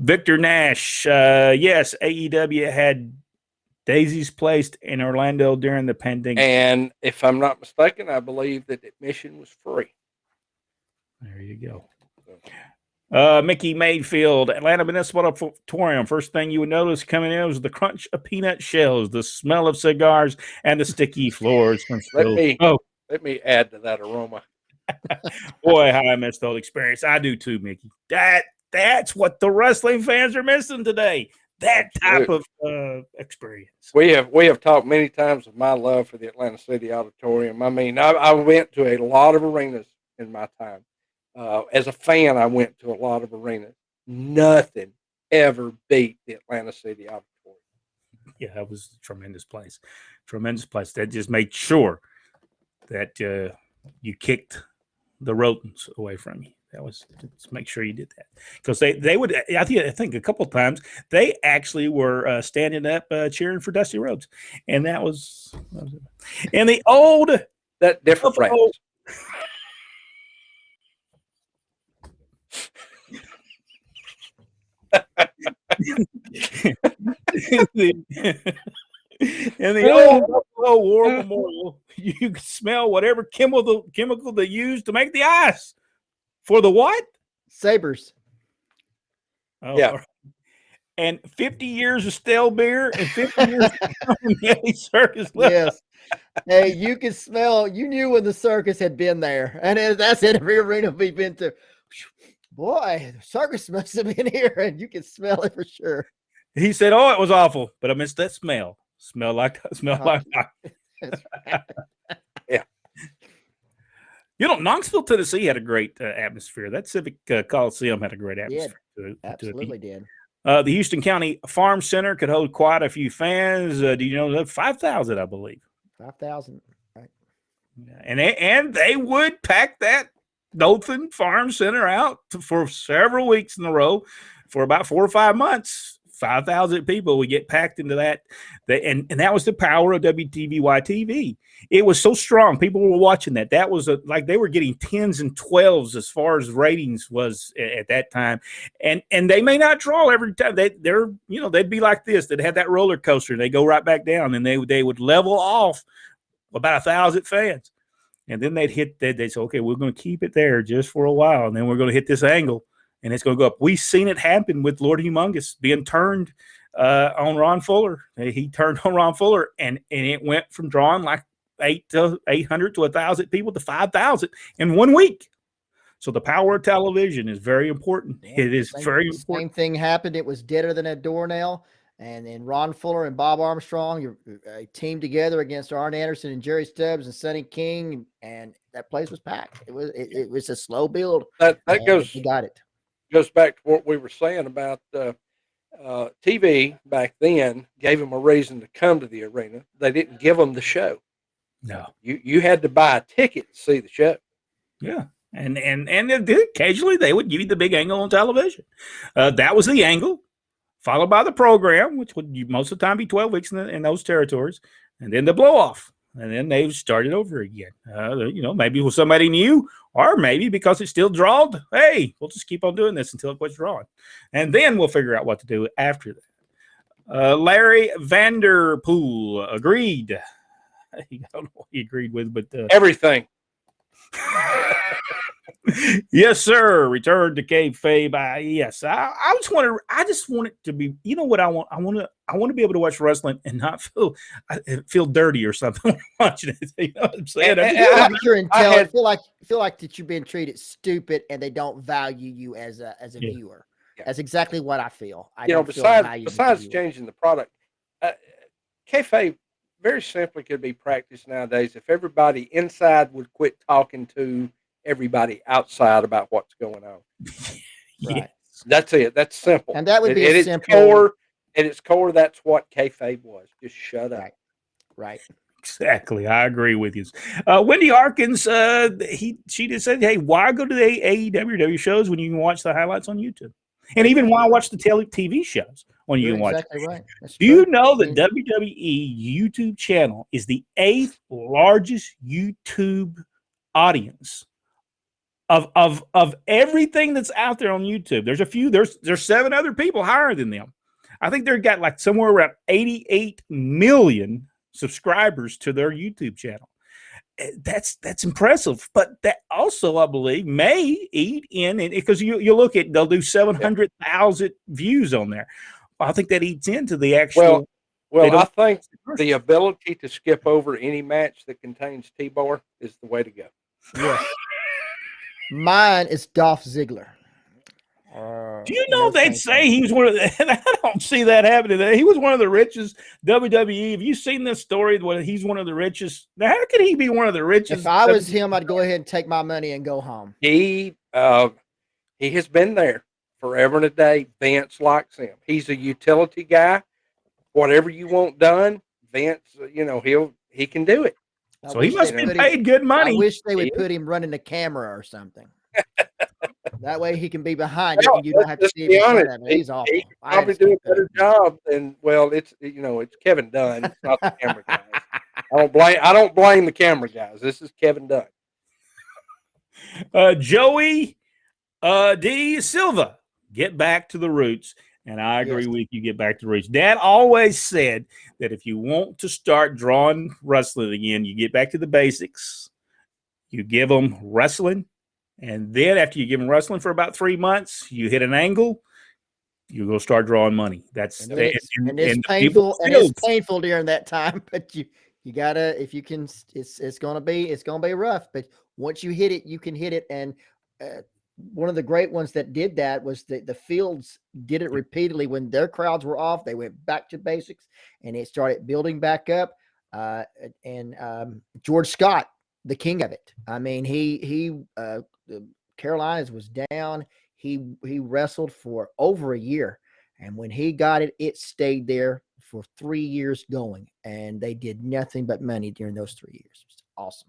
Victor Nash, yes, AEW had daisies placed in Orlando during the pandemic. And if I'm not mistaken, I believe that admission was free. There you go. Mickey Mayfield, Atlanta Municipal Auditorium. First thing you would notice coming in was the crunch of peanut shells, the smell of cigars, and the sticky floors. Let me add to that aroma. Boy, how I missed the whole experience. I do too, Mickey. That's what the wrestling fans are missing today. That type of experience. We have talked many times of my love for the Atlanta City Auditorium. I mean, I went to a lot of arenas in my time. As a fan, I went to a lot of arenas. Nothing ever beat the Atlanta City Auditorium. Yeah, that was a tremendous place. Tremendous place. That just made sure that you kicked the rodents away from you. That was to make sure you did that, because they would. I think a couple of times they actually were standing up cheering for Dusty Rhodes, and that was in the old that different Buffalo, in the old Buffalo War Memorial, you could smell whatever chemical they used to make the ice. For the what? Sabers. Oh, yeah. And 50 years of stale beer and 50 years of circus. Yes. Hey, you could smell. You knew when the circus had been there, and that's in every arena we've been to. Boy, the circus must have been here, and you can smell it for sure. He said, "Oh, it was awful, but I missed that smell. Smell like." Yeah. You know, Knoxville, Tennessee had a great atmosphere. That Civic Coliseum had a great atmosphere. Absolutely did. The Houston County Farm Center could hold quite a few fans. Do you know that? 5,000, I believe. 5,000. Right. And they would pack that Dothan Farm Center out for several weeks in a row for about 4 or 5 months. 5,000 people would get packed into that. And that was the power of WTVY TV. It was so strong. People were watching that. That was like they were getting 10s and 12s as far as ratings was at that time. And they may not draw every time. They'd be like this. They'd have that roller coaster. They go right back down, and they would level off about 1,000 fans. And then they'd say, okay, we're going to keep it there just for a while. And then we're going to hit this angle. And it's going to go up. We've seen it happen with Lord Humongous being turned on Ron Fuller. He turned on Ron Fuller, and it went from drawing like 800 to 1,000 people to 5,000 in 1 week. So the power of television is very important. It is very important. Same thing happened. It was deader than a doornail. And then Ron Fuller and Bob Armstrong teamed together against Arn Anderson and Jerry Stubbs and Sonny King, and that place was packed. It was a slow build. That got it. Goes back to what we were saying about TV back then. Gave them a reason to come to the arena. They didn't give them the show. No, you had to buy a ticket to see the show. Yeah, and occasionally they would give you the big angle on television. That was the angle, followed by the program, which would most of the time be 12 weeks in those territories, and then the blow off. And then they started over again. Maybe with somebody new, or maybe because it's still drawed. Hey, we'll just keep on doing this until it quits drawing. And then we'll figure out what to do after that. Larry Vanderpool agreed. I don't know what he agreed with, but Everything. yes, sir. Return to kayfabe. Yes, I just want it to be. You know what I want? I want to be able to watch wrestling and not feel dirty or something watching it. You know what I'm saying? I feel like you're intelligent. Feel like that you're being treated stupid and they don't value you as a viewer. Yeah. That's exactly what I feel. Besides changing the product, kayfabe very simply could be practiced nowadays if everybody inside would quit talking to everybody outside about what's going on. Right. That's it. That's simple. And that would be at simple. Its core, that's what kayfabe was. Just shut up. Right. Exactly. I agree with you. Wendy Harkins, she just said, hey, why go to the AEW shows when you can watch the highlights on YouTube? And even why watch the TV shows when you can watch exactly right. Do you know that WWE YouTube channel is the 8th largest YouTube audience of everything that's out there on YouTube? There's a few, there's 7 other people higher than them. I think they've got like somewhere around 88 million subscribers to their YouTube channel. That's impressive, but that also, I believe, may eat in, because you look at, they'll do 700,000 views on there. I think that eats into the actual. Well, I think the ability to skip over any match that contains T-Bar is the way to go. Yes. Mine is Dolph Ziggler. Do you know they'd say he was one of the, and I don't see that happening. He was one of the richest WWE. Have you seen this story where he's one of the richest? Now, how could he be one of the richest? If I was him, I'd go ahead and take my money and go home. He has been there forever and a day. Vince likes him. He's a utility guy. Whatever you want done, Vince, he can do it. So he must be paid good money. I wish they would put him running the camera or something. That way he can be behind it and you don't have to see him. He's awful. He can probably do a better job than, well, it's Kevin Dunn. It's not the camera guys. I don't blame the camera guys. This is Kevin Dunn. Joey D. Silva, get back to the roots. And I agree with you, get back to the roots. Dad always said that if you want to start drawing wrestling again, you get back to the basics. You give them wrestling. And then after you give them wrestling for about 3 months, you hit an angle, you go start drawing money. It's painful. And it's painful during that time, but you gotta, if you can, it's gonna be rough. But once you hit it, you can hit it. And one of the great ones that did that was the Fields did it repeatedly when their crowds were off. They went back to basics and it started building back up. George Scott, the king of it. I mean, the Carolinas was down. He wrestled for over a year. And when he got it, it stayed there for 3 years going. And they did nothing but money during those 3 years. It was awesome.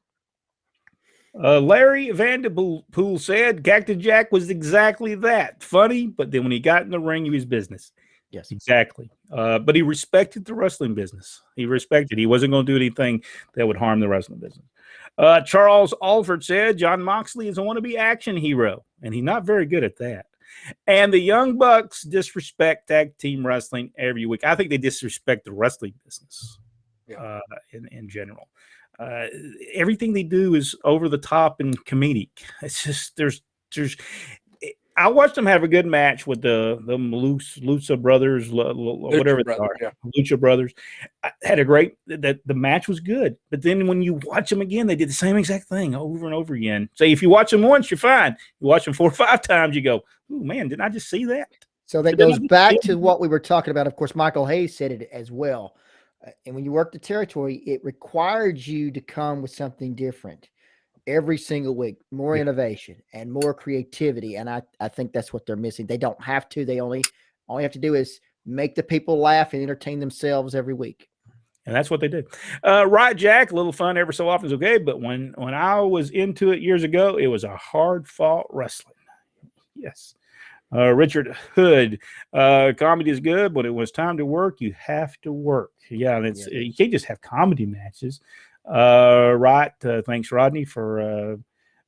Larry Vanderpool said Cactus Jack was exactly that. Funny, but then when he got in the ring, he was business. Yes, exactly. But he respected the wrestling business. He wasn't going to do anything that would harm the wrestling business. Charles Alford said John Moxley is a wannabe action hero, and he's not very good at that. And the Young Bucks disrespect tag team wrestling every week. I think they disrespect the wrestling business in general. Everything they do is over the top and comedic. It's just there's. I watched them have a good match with the Lucha Brothers, whatever they are. Yeah. Lucha Brothers. I had a great. The match was good, but then when you watch them again, they did the same exact thing over and over again. So if you watch them once, you're fine. You watch them 4 or 5 times, you go, "Oh man, didn't I just see that?" So that goes back to what we were talking about. Of course, Michael Hayes said it as well. And when you work the territory, it required you to come with something different every single week, more innovation and more creativity. And I think that's what they're missing. They don't have to. They all you have to do is make the people laugh and entertain themselves every week. And that's what they did. Right, Jack, a little fun every so often is okay. But when I was into it years ago, it was a hard-fought wrestling. Yes. Richard Hood, comedy is good, but it was time to work. You have to work. Yeah, and you can't just have comedy matches. Right. Thanks, Rodney, for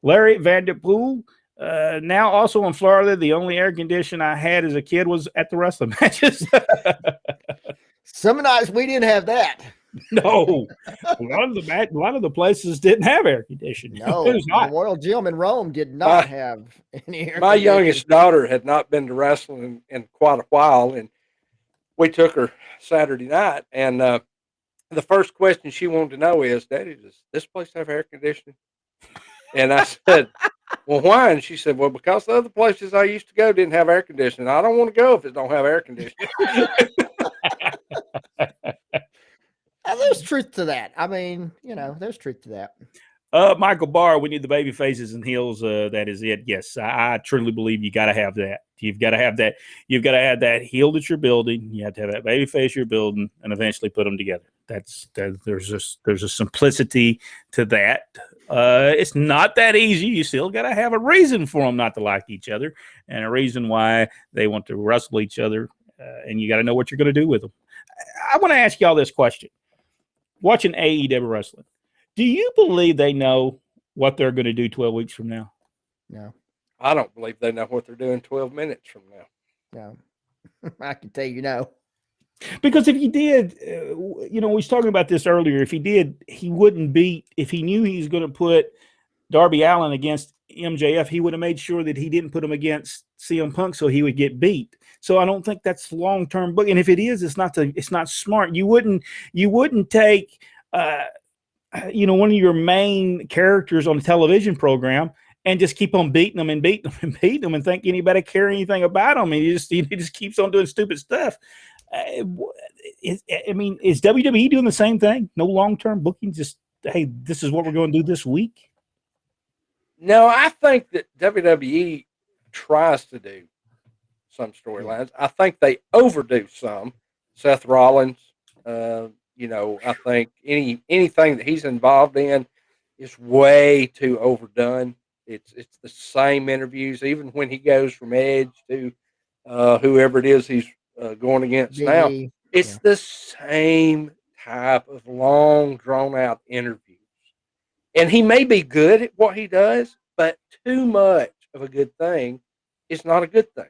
Larry Vanderpool. Now also in Florida, the only air condition I had as a kid was at the wrestling matches. Some nights we didn't have that. No, a lot of the places didn't have air conditioning. It No, was hot. Memorial Gym in Rome did My- not have any air My conditioning. youngest daughter had not been to wrestling in quite a while, and we took her Saturday night. And the first question she wanted to know is, "Daddy, does this place have air conditioning?" And I said, "Well, why?" And she said, "Well, because the other places I used to go didn't have air conditioning. I don't want to go if it don't have air conditioning." And there's truth to that. I mean, there's truth to that. Michael Barr, we need the baby faces and heels. That is it. Yes, I truly believe you got to have that. You've got to have that. You've got to have that heel that you're building. You have to have that baby face you're building, and eventually put them together. There's a simplicity to that. It's not that easy. You still got to have a reason for them not to like each other, and a reason why they want to wrestle each other. And you got to know what you're going to do with them. I want to ask y'all this question. Watching AEW wrestling, do you believe they know what they're going to do 12 weeks from now? No, I don't believe they know what they're doing 12 minutes from now. no. I can tell you no. Because if he did, we was talking about this earlier. If he did, he wouldn't beat. If he knew he was going to put Darby Allin against MJF, he would have made sure that he didn't put him against CM Punk, so he would get beat. So I don't think that's long term book. And if it is, it's not smart. You wouldn't take one of your main characters on a television program and just keep on beating them and beating them and beating them and think anybody care anything about them. And he just keeps on doing stupid stuff. Is WWE doing the same thing? No long-term booking, just, hey, this is what we're going to do this week? No, I think that WWE tries to do some storylines. I think they overdo some. Seth Rollins, I think anything that he's involved in is way too overdone. It's the same interviews, even when he goes from Edge to whoever it is he's going against now. Biggie, It's the same type of long, drawn out interviews. And he may be good at what he does, but too much of a good thing is not a good thing.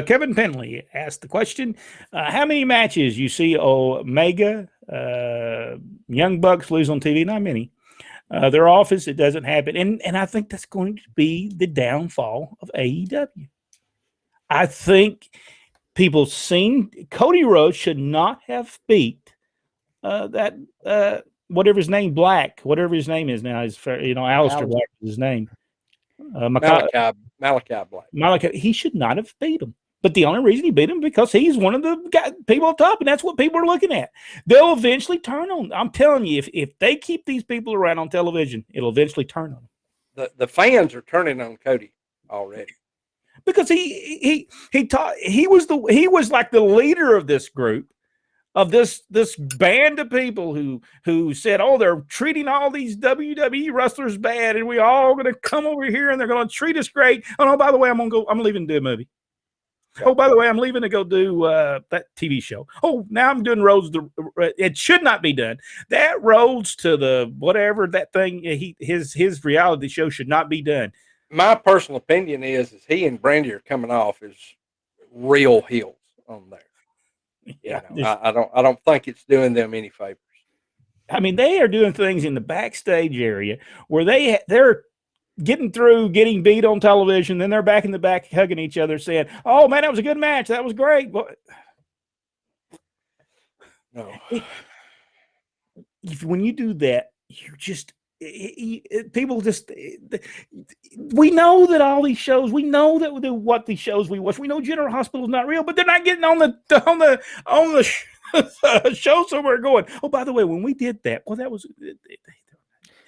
Kevin Penley asked the question, how many matches you see Omega, Young Bucks lose on TV? Not many. Their office, it doesn't happen. And I think that's going to be the downfall of AEW. I think people seen Cody Rhodes should not have beat that whatever his name, Black, whatever his name is now, Aleister Black is his name. Malachi Black. Malachi, he should not have beat him. But the only reason he beat him because he's one of the people on top, and that's what people are looking at. They'll eventually turn on. I'm telling you, if they keep these people around on television, it'll eventually turn on them. The fans are turning on Cody already because he was like the leader of this group, of this band of people who said, oh, they're treating all these WWE wrestlers bad, and we all going to come over here and they're going to treat us great. Oh no, by the way, I'm leaving to do a movie. Yeah. Oh, by the way, I'm leaving to go do that TV show. Oh, now I'm doing Roads. It should not be done. That Roads to the whatever that thing. His reality show should not be done. My personal opinion is he and Brandy are coming off as real heels on there. Yeah, I don't think it's doing them any favors. I mean, they are doing things in the backstage area where they're getting beat on television, then they're back in the back hugging each other, saying, "Oh man, that was a good match. That was great." No, when you do that, you just people just. We know that all these shows. We know that what these shows we watch. We know General Hospital is not real, but they're not getting on the show somewhere going, oh, by the way, when we did that, well, that was.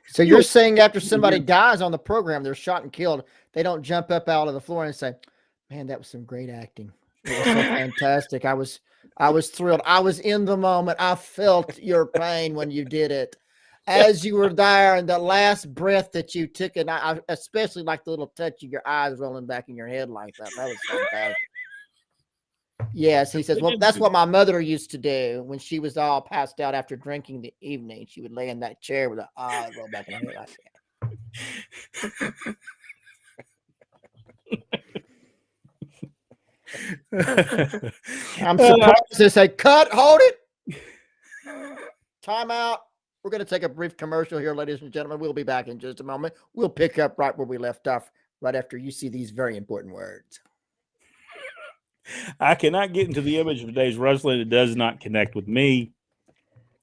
So you're saying after somebody dies on the program, they're shot and killed, they don't jump up out of the floor and say, man, that was some great acting. It was so fantastic. I was thrilled. I was in the moment. I felt your pain when you did it. As you were there and the last breath that you took, and I especially like the little touch of your eyes rolling back in your head like that. That was fantastic. Yes, he says, well, that's what my mother used to do when she was all passed out after drinking the evening. She would lay in that chair with her eyes rolled back in her head like that. I'm surprised they say, cut, hold it. Time out. We're going to take a brief commercial here, ladies and gentlemen. We'll be back in just a moment. We'll pick up right where we left off, right after you see these very important words. I cannot get into the image of today's wrestling. It does not connect with me.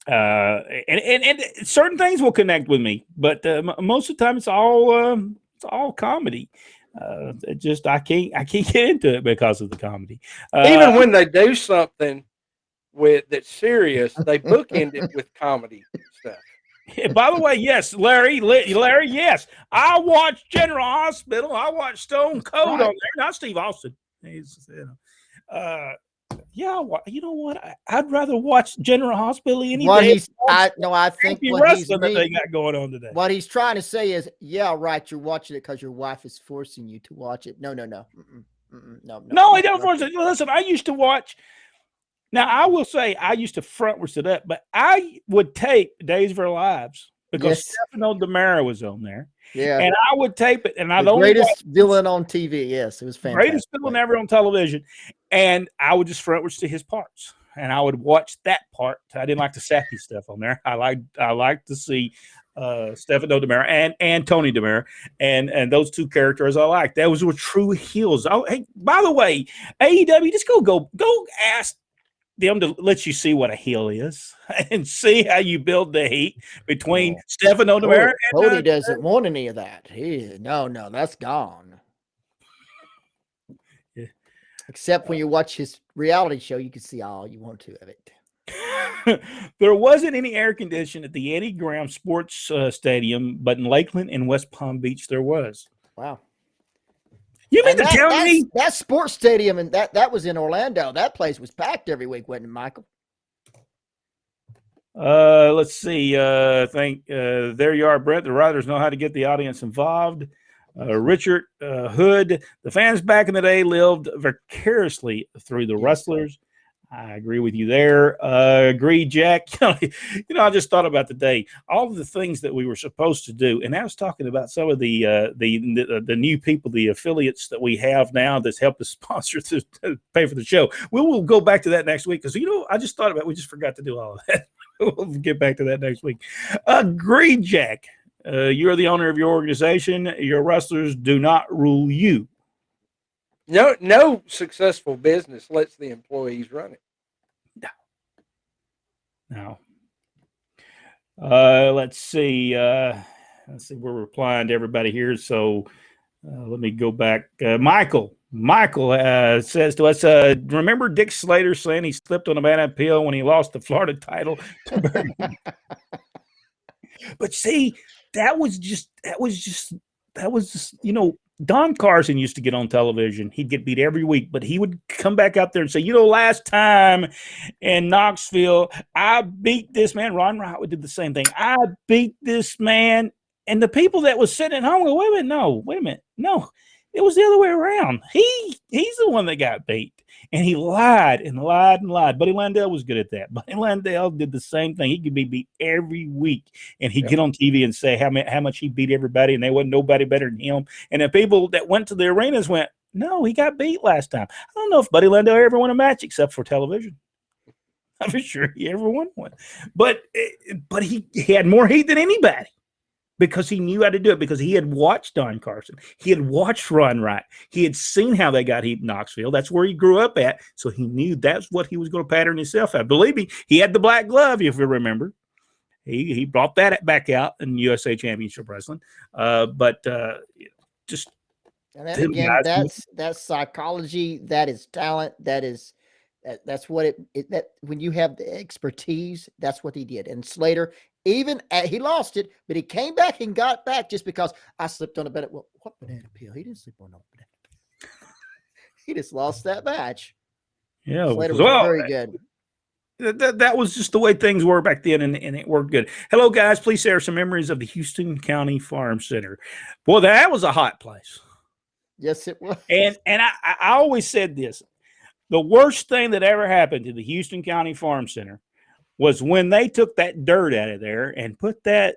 And certain things will connect with me, but most of the time it's all comedy. It just I can't get into it because of the comedy. Even when they do something that's serious, they bookend it with comedy stuff. By the way, yes, Larry, yes, I watched General Hospital. I watched Stone Cold on there, not Steve Austin. He's, yeah, you know what? I'd rather watch General Hospital any day. I think what they got going on today. What he's trying to say is, yeah, right. You're watching it because your wife is forcing you to watch it. No. No, Oh, I don't force it. Listen, I used to watch. Now, I will say I used to frontwards it up, but I would tape Days of Our Lives because Stefano DiMera was on there. Yeah. And I would tape it. And the greatest villain on TV. Yes, it was fantastic. Greatest villain ever on television. And I would just frontwards to his parts. And I would watch that part. I didn't like the sappy stuff on there. I like to see Stefano DiMera and Tony DiMera. And those two characters I liked. Those were true heels. Oh, hey, by the way, AEW, just go ask them to let you see what a heel is and see how you build the heat between Stefano DiMera and Cody doesn't want any of that. No, that's gone. Yeah. Except when you watch his reality show, you can see all you want to of it. There wasn't any air conditioning at the Eddie Graham Sports Stadium, but in Lakeland and West Palm Beach there was. Wow. You mean to tell me that sports stadium and that was in Orlando? That place was packed every week, wasn't it, Michael? Let's see. There you are, Brett. The writers know how to get the audience involved. Richard Hood. The fans back in the day lived vicariously through the wrestlers. I agree with you there. Agree, Jack. I just thought about today all of the things that we were supposed to do, and I was talking about some of the new people, the affiliates that we have now that's helped us sponsor to pay for the show. We will go back to that next week because I just thought about we just forgot to do all of that. We'll get back to that next week. Agree, Jack. You're the owner of your organization. Your wrestlers do not rule you. No successful business lets the employees run it. No. Let's see. We're replying to everybody here. So let me go back. Michael says to us, remember Dick Slater saying he slipped on a banana peel when he lost the Florida title? But see, that was just Don Carson used to get on television. He'd get beat every week, but he would come back out there and say, last time in Knoxville, I beat this man. Ron Wright did the same thing. I beat this man. And the people that was sitting at home go, wait a minute. No, it was the other way around. He's the one that got beat. And he lied and lied and lied. Buddy Landell was good at that. Buddy Landell did the same thing. He could be beat every week. And he'd get on TV and say how much he beat everybody, and there wasn't nobody better than him. And the people that went to the arenas went, no, he got beat last time. I don't know if Buddy Landell ever won a match except for television. I'm for sure he ever won one. But he had more heat than anybody. Because he knew how to do it, because he had watched Don Carson. He had watched Ron Wright. He had seen how they got heat in Knoxville. That's where he grew up at. So he knew that's what he was going to pattern himself out. Believe me, he had the black glove, if you remember. He brought that back out in USA Championship Wrestling. Just and then again, that's psychology. That is talent. That's what that when you have the expertise, that's what he did. And Slater, he lost it, but he came back and got back just because I slipped on a banana. Well, what banana peel? He didn't slip on no banana peel. He just lost that match. Yeah, Slater was very good. That was just the way things were back then, and it worked good. Hello, guys. Please share some memories of the Houston County Farm Center. Boy, that was a hot place. Yes, it was. And I always said this. The worst thing that ever happened to the Houston County Farm Center was when they took that dirt out of there and put that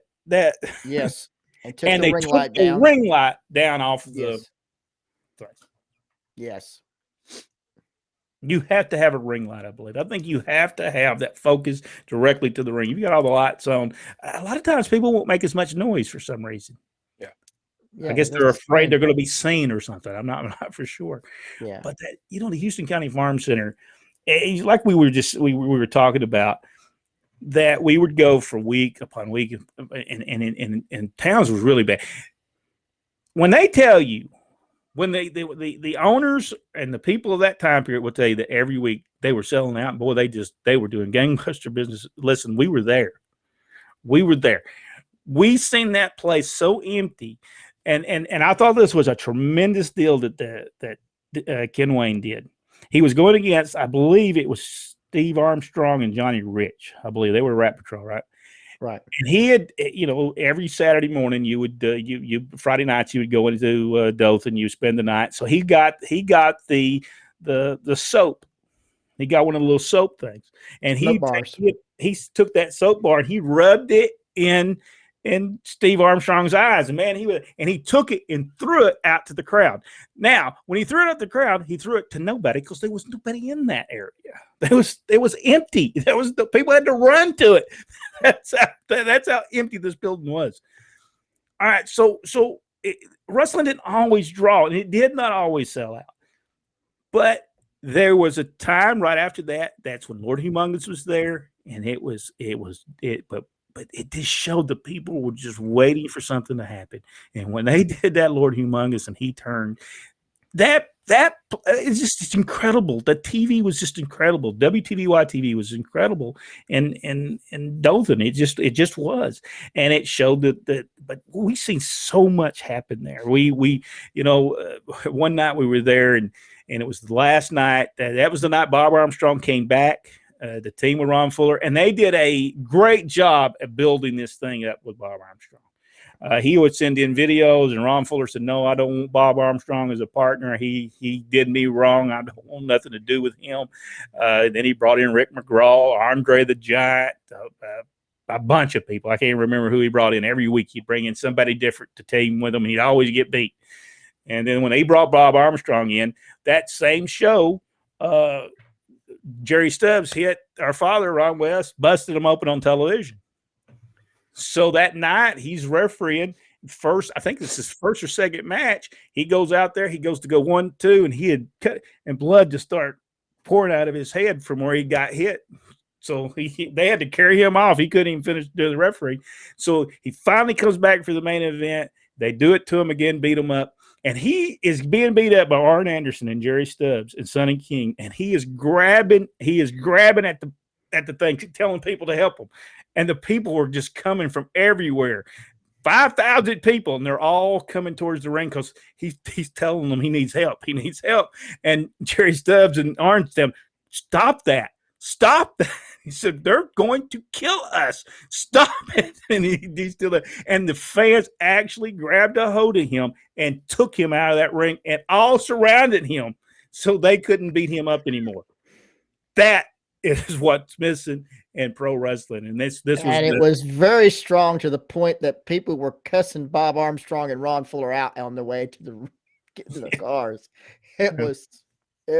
yes, and they took the ring light down off of the. Yes. You have to have a ring light, I believe. I think you have to have that focus directly to the ring. If you got all the lights on, a lot of times people won't make as much noise for some reason. Yeah, I guess they're that's afraid strange. they're going to be seen or something. I'm not for sure. Yeah. But that, the Houston County Farm Center, like we were talking about, that we would go for week upon week, and Towns was really bad. When they tell you, when the owners and the people of that time period will tell you that every week they were selling out, and boy, they were doing gangbuster business. Listen, we were there. We seen that place so empty, and I thought this was a tremendous deal that Ken Wayne did. He was going against, I believe it was Steve Armstrong and Johnny Rich. I believe they were Rat Patrol, right? Right. And he had, every Saturday morning you would, Friday nights you would go into Dothan, you spend the night. So he got the soap. He got one of the little soap things, and he took that soap bar and he rubbed it in Steve Armstrong's eyes, and man, he took it and threw it out to the crowd. Now, when he threw it at the crowd, he threw it to nobody because there was nobody in that area. It was empty. The people had to run to it. That's how empty this building was. All right, so wrestling didn't always draw, and it did not always sell out. But there was a time right after that. That's when Lord Humongous was there, and but it just showed the people were just waiting for something to happen. And when they did that, Lord Humongous, and he turned, that it's just incredible. The TV was just incredible. WTVY TV was incredible, and Dothan, it just was, and it showed that. But we seen so much happen there. We one night we were there, and it was the last night. That was the night Bob Armstrong came back. The team with Ron Fuller, and they did a great job at building this thing up with Bob Armstrong. He would send in videos, and Ron Fuller said, "No, I don't want Bob Armstrong as a partner. He did me wrong. I don't want nothing to do with him." Then he brought in Rick McGraw, Andre the Giant, a bunch of people. I can't remember who he brought in. Every week he'd bring in somebody different to team with him, and he'd always get beat. And then when he brought Bob Armstrong in, that same show, Jerry Stubbs hit our father, Ron West, busted him open on television. So that night he's refereeing first. I think this is first or second match. He goes out there. He goes to go 1-2, and he had cut, and blood just started pouring out of his head from where he got hit. So they had to carry him off. He couldn't even finish doing the referee. So he finally comes back for the main event. They do it to him again, beat him up. And he is being beat up by Arn Anderson and Jerry Stubbs and Sonny King. And he is grabbing at the thing, telling people to help him. And the people were just coming from everywhere. 5,000 people, and they're all coming towards the ring because he's telling them he needs help. He needs help. And Jerry Stubbs and Arn tell him, stop that. Stop that. He said, they're going to kill us. Stop it. And he's still there. And the fans actually grabbed a hold of him and took him out of that ring and all surrounded him so they couldn't beat him up anymore. That is what's missing in pro wrestling. And it was very strong to the point that people were cussing Bob Armstrong and Ron Fuller out on the way to the cars. It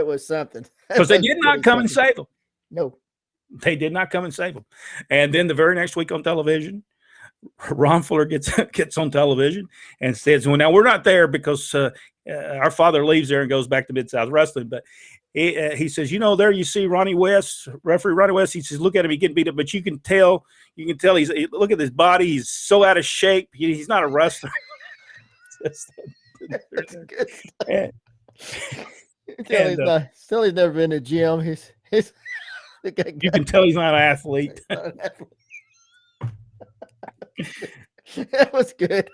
was something. Because they did not come and save them. No. They did not come and save him. And then the very next week on television, Ron Fuller gets on television and says, well, now we're not there because our father leaves there and goes back to Mid-South Wrestling. But he says, there you see Ronnie West, referee Ronnie West. He says, look at him, he's getting beat up, but you can tell look at his body. He's so out of shape. He's not a wrestler. Still he's never been to the gym. He's you can tell he's not an athlete. That was good.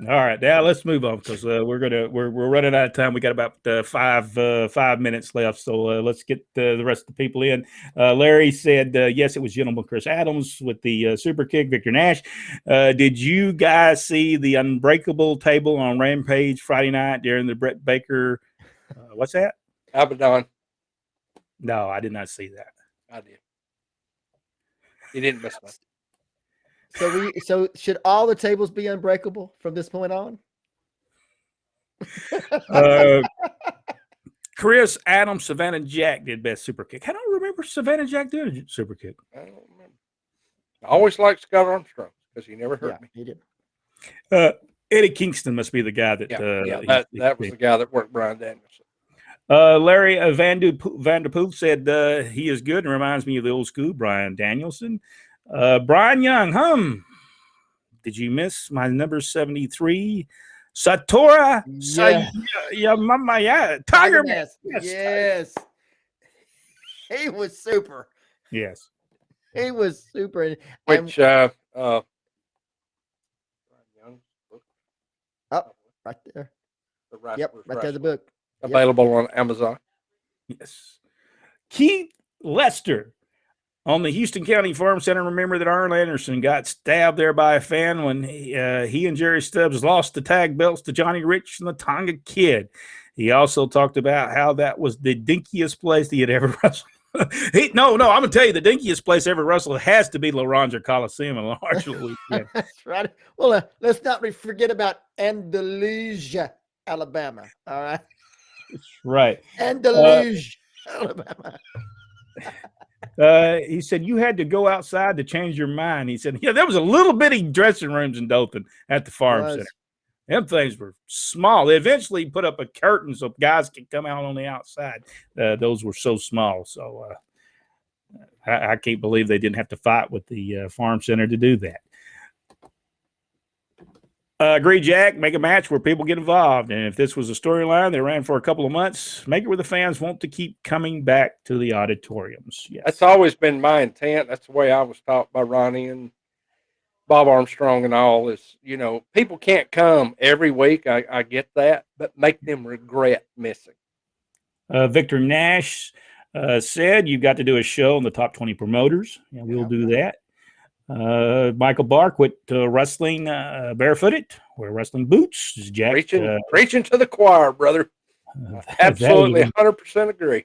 All right, now let's move on because we're running out of time. We got about 5 minutes left, so let's get the rest of the people in. Larry said yes, it was Gentleman Chris Adams with the super kick. Victor Nash. Did you guys see the Unbreakable table on Rampage Friday night during the Brett Baker? What's that? Abaddon. No, I did not see that. I did. You didn't miss much. So should all the tables be unbreakable from this point on? Chris, Adam, Savannah Jack did best super kick. I don't remember Savannah Jack doing a super kick. I don't remember. I always liked Scott Armstrong because he never hurt Yeah, me. he did. Eddie Kingston must be the guy that. That was the guy that worked Brian Danielson. Larry Vanderpool said he is good and reminds me of the old school Brian Danielson. Brian Young, did you miss my number 73? Satora Yeah. Tiger Man. Mask. Yes. He was super. Yes. He was super. And Which Brian Young's book. right there. The Wrestler's Yep, right there, the Wrestler. book. Available on Amazon. Yes. Keith Lester on the Houston County Farm Center. Remember that Arn Anderson got stabbed there by a fan when he and Jerry Stubbs lost the tag belts to Johnny Rich and the Tonga Kid. He also talked about how that was the dinkiest place he had ever wrestled. No, I'm gonna tell you, the dinkiest place ever wrestled has to be La Ranger Coliseum in Large Louisiana. That's right. Well, let's not forget about Andalusia, Alabama. All right. Right. Andalusia, Alabama. He said you had to go outside to change your mind. He said, yeah, there was a little bitty dressing rooms in Dothan at the farm center. Them things were small. They eventually put up a curtain so guys could come out on the outside. Those were so small. So I can't believe they didn't have to fight with the farm center to do that. Agree, Jack. Make a match where people get involved. And if this was a storyline that ran for a couple of months, make it where the fans want to keep coming back to the auditoriums. Yes. That's always been my intent. That's the way I was taught by Ronnie and Bob Armstrong and all is, people can't come every week. I get that, but make them regret missing. Victor Nash said you've got to do a show on the top 20 promoters. And we'll do that. Michael Bark with Wrestling Barefooted, wear wrestling boots. Jack preaching to the choir, brother. Absolutely 100% agree.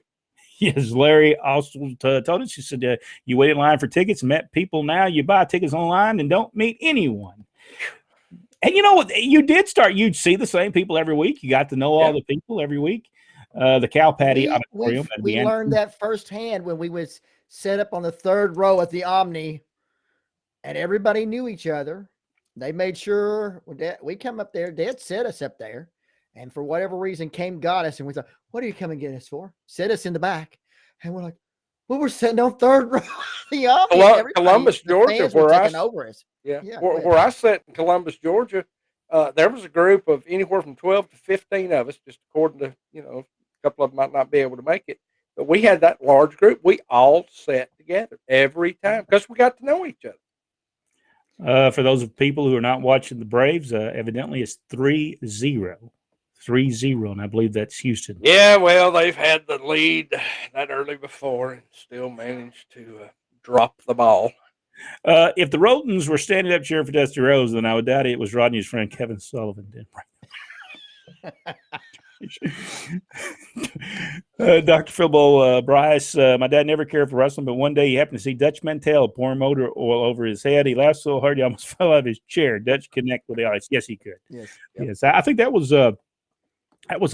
Yes, Larry also told us, he said, you wait in line for tickets, met people. Now you buy tickets online and don't meet anyone. And you know what? You did start, you'd see the same people every week. You got to know all the people every week. The Cow Patty Auditorium. We learned that firsthand when we was set up on the third row at the Omni. And everybody knew each other. They made sure we come up there. Dad set us up there. And for whatever reason, got us. And we thought, what are you coming to get us for? Set us in the back. And we're like, well, we're sitting on third row. Columbus, Georgia, where I sat in Columbus, Georgia, there was a group of anywhere from 12 to 15 of us, just according to, a couple of them might not be able to make it. But we had that large group. We all sat together every time because we got to know each other. For those of people who are not watching the Braves, evidently it's 3-0. 3-0, and I believe that's Houston. Yeah, well, they've had the lead that early before and still managed to drop the ball. If the Rotans were standing up cheering for Dusty Rose, then I would doubt it was Rodney's friend Kevin Sullivan. Dr. Philbo Bryce, my dad never cared for wrestling, but one day he happened to see Dutch Mantell pouring motor oil over his head. He laughed so hard he almost fell out of his chair. Dutch connect with the audience. Yes, he could. Yes. I think that was a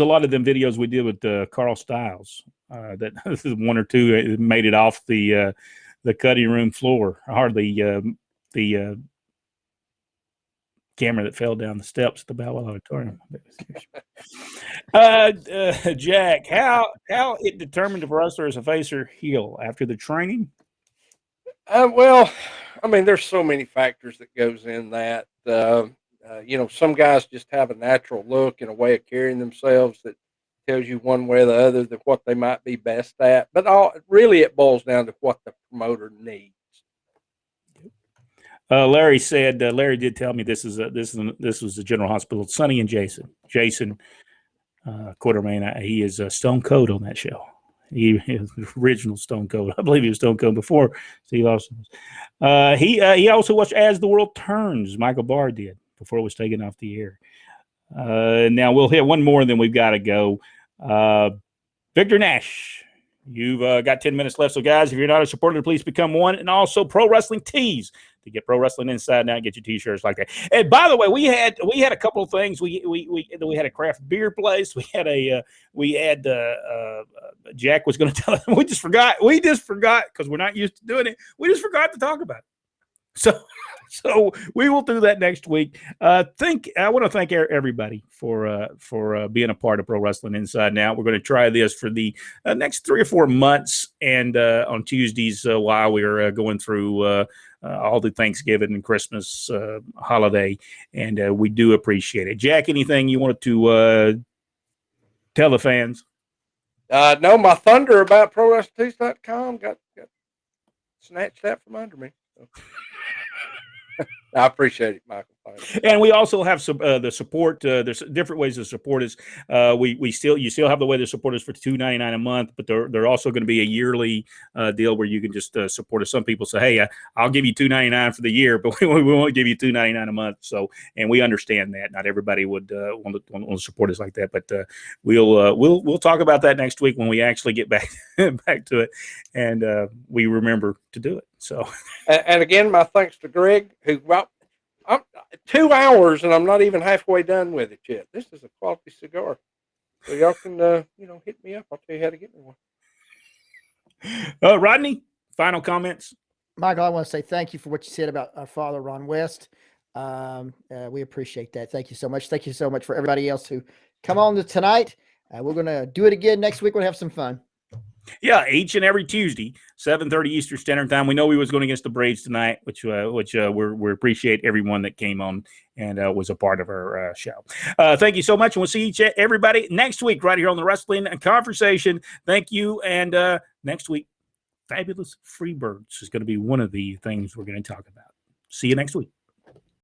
lot of them videos we did with Carl Stiles. That one or two made it off the cutting room floor, or the camera that fell down the steps at the Bow Auditorium. Jack, how it determined if a wrestler is a face or heel after the training? Well, I mean, there's so many factors that goes in that. Some guys just have a natural look and a way of carrying themselves that tells you one way or the other that what they might be best at. But really, it boils down to what the promoter needs. Larry said. Larry did tell me this was the General Hospital. Sonny and Jason Quartermain. He is Stone Cold on that show. He is the original Stone Cold. I believe he was Stone Cold before Steve Austin was. He also watched As the World Turns. Michael Barr did before it was taken off the air. Now we'll hit one more, and then we've got to go. Victor Nash You've got 10 minutes left. So, guys, if you're not a supporter, please become one. And also Pro Wrestling Tees to get Pro Wrestling Inside Now, get your T-shirts like that. And by the way, we had a couple of things. We had a craft beer place. Jack was going to tell us. We just forgot because we're not used to doing it. We just forgot to talk about it. So we will do that next week. I want to thank everybody for being a part of Pro Wrestling Inside Now. We're going to try this for the next 3 or 4 months, and on Tuesdays while we're going through all the Thanksgiving and Christmas holiday, and we do appreciate it. Jack, anything you wanted to tell the fans? No, my thunder about ProWrestlingTees.com got snatched out from under me. So. I appreciate it, Michael. And we also have some the support. There's different ways to support us. You still have the way to support us for $2.99 a month, but they're also going to be a yearly deal where you can just support us. Some people say, "Hey, I'll give you $2.99 for the year, but we won't give you $2.99 a month." So, and we understand that not everybody would want to support us like that. But we'll talk about that next week when we actually get back to it, and we remember to do it. So, and again, my thanks to Greg, who I'm 2 hours and I'm not even halfway done with it yet. This is a quality cigar, so y'all can hit me up. I'll tell you how to get me one. Rodney, final comments. Michael, I want to say thank you for what you said about our father, Ron West. We appreciate that. Thank you so much. Thank you so much for everybody else who come on to tonight. We're going to do it again next week. We'll have some fun. Yeah, each and every Tuesday, 7:30 Eastern Standard Time. We know we was going against the Braves tonight, which we appreciate everyone that came on and was a part of our show. Thank you so much, and we'll see everybody next week right here on the Wrestling Conversation. Thank you, and next week, Fabulous Freebirds is going to be one of the things we're going to talk about. See you next week.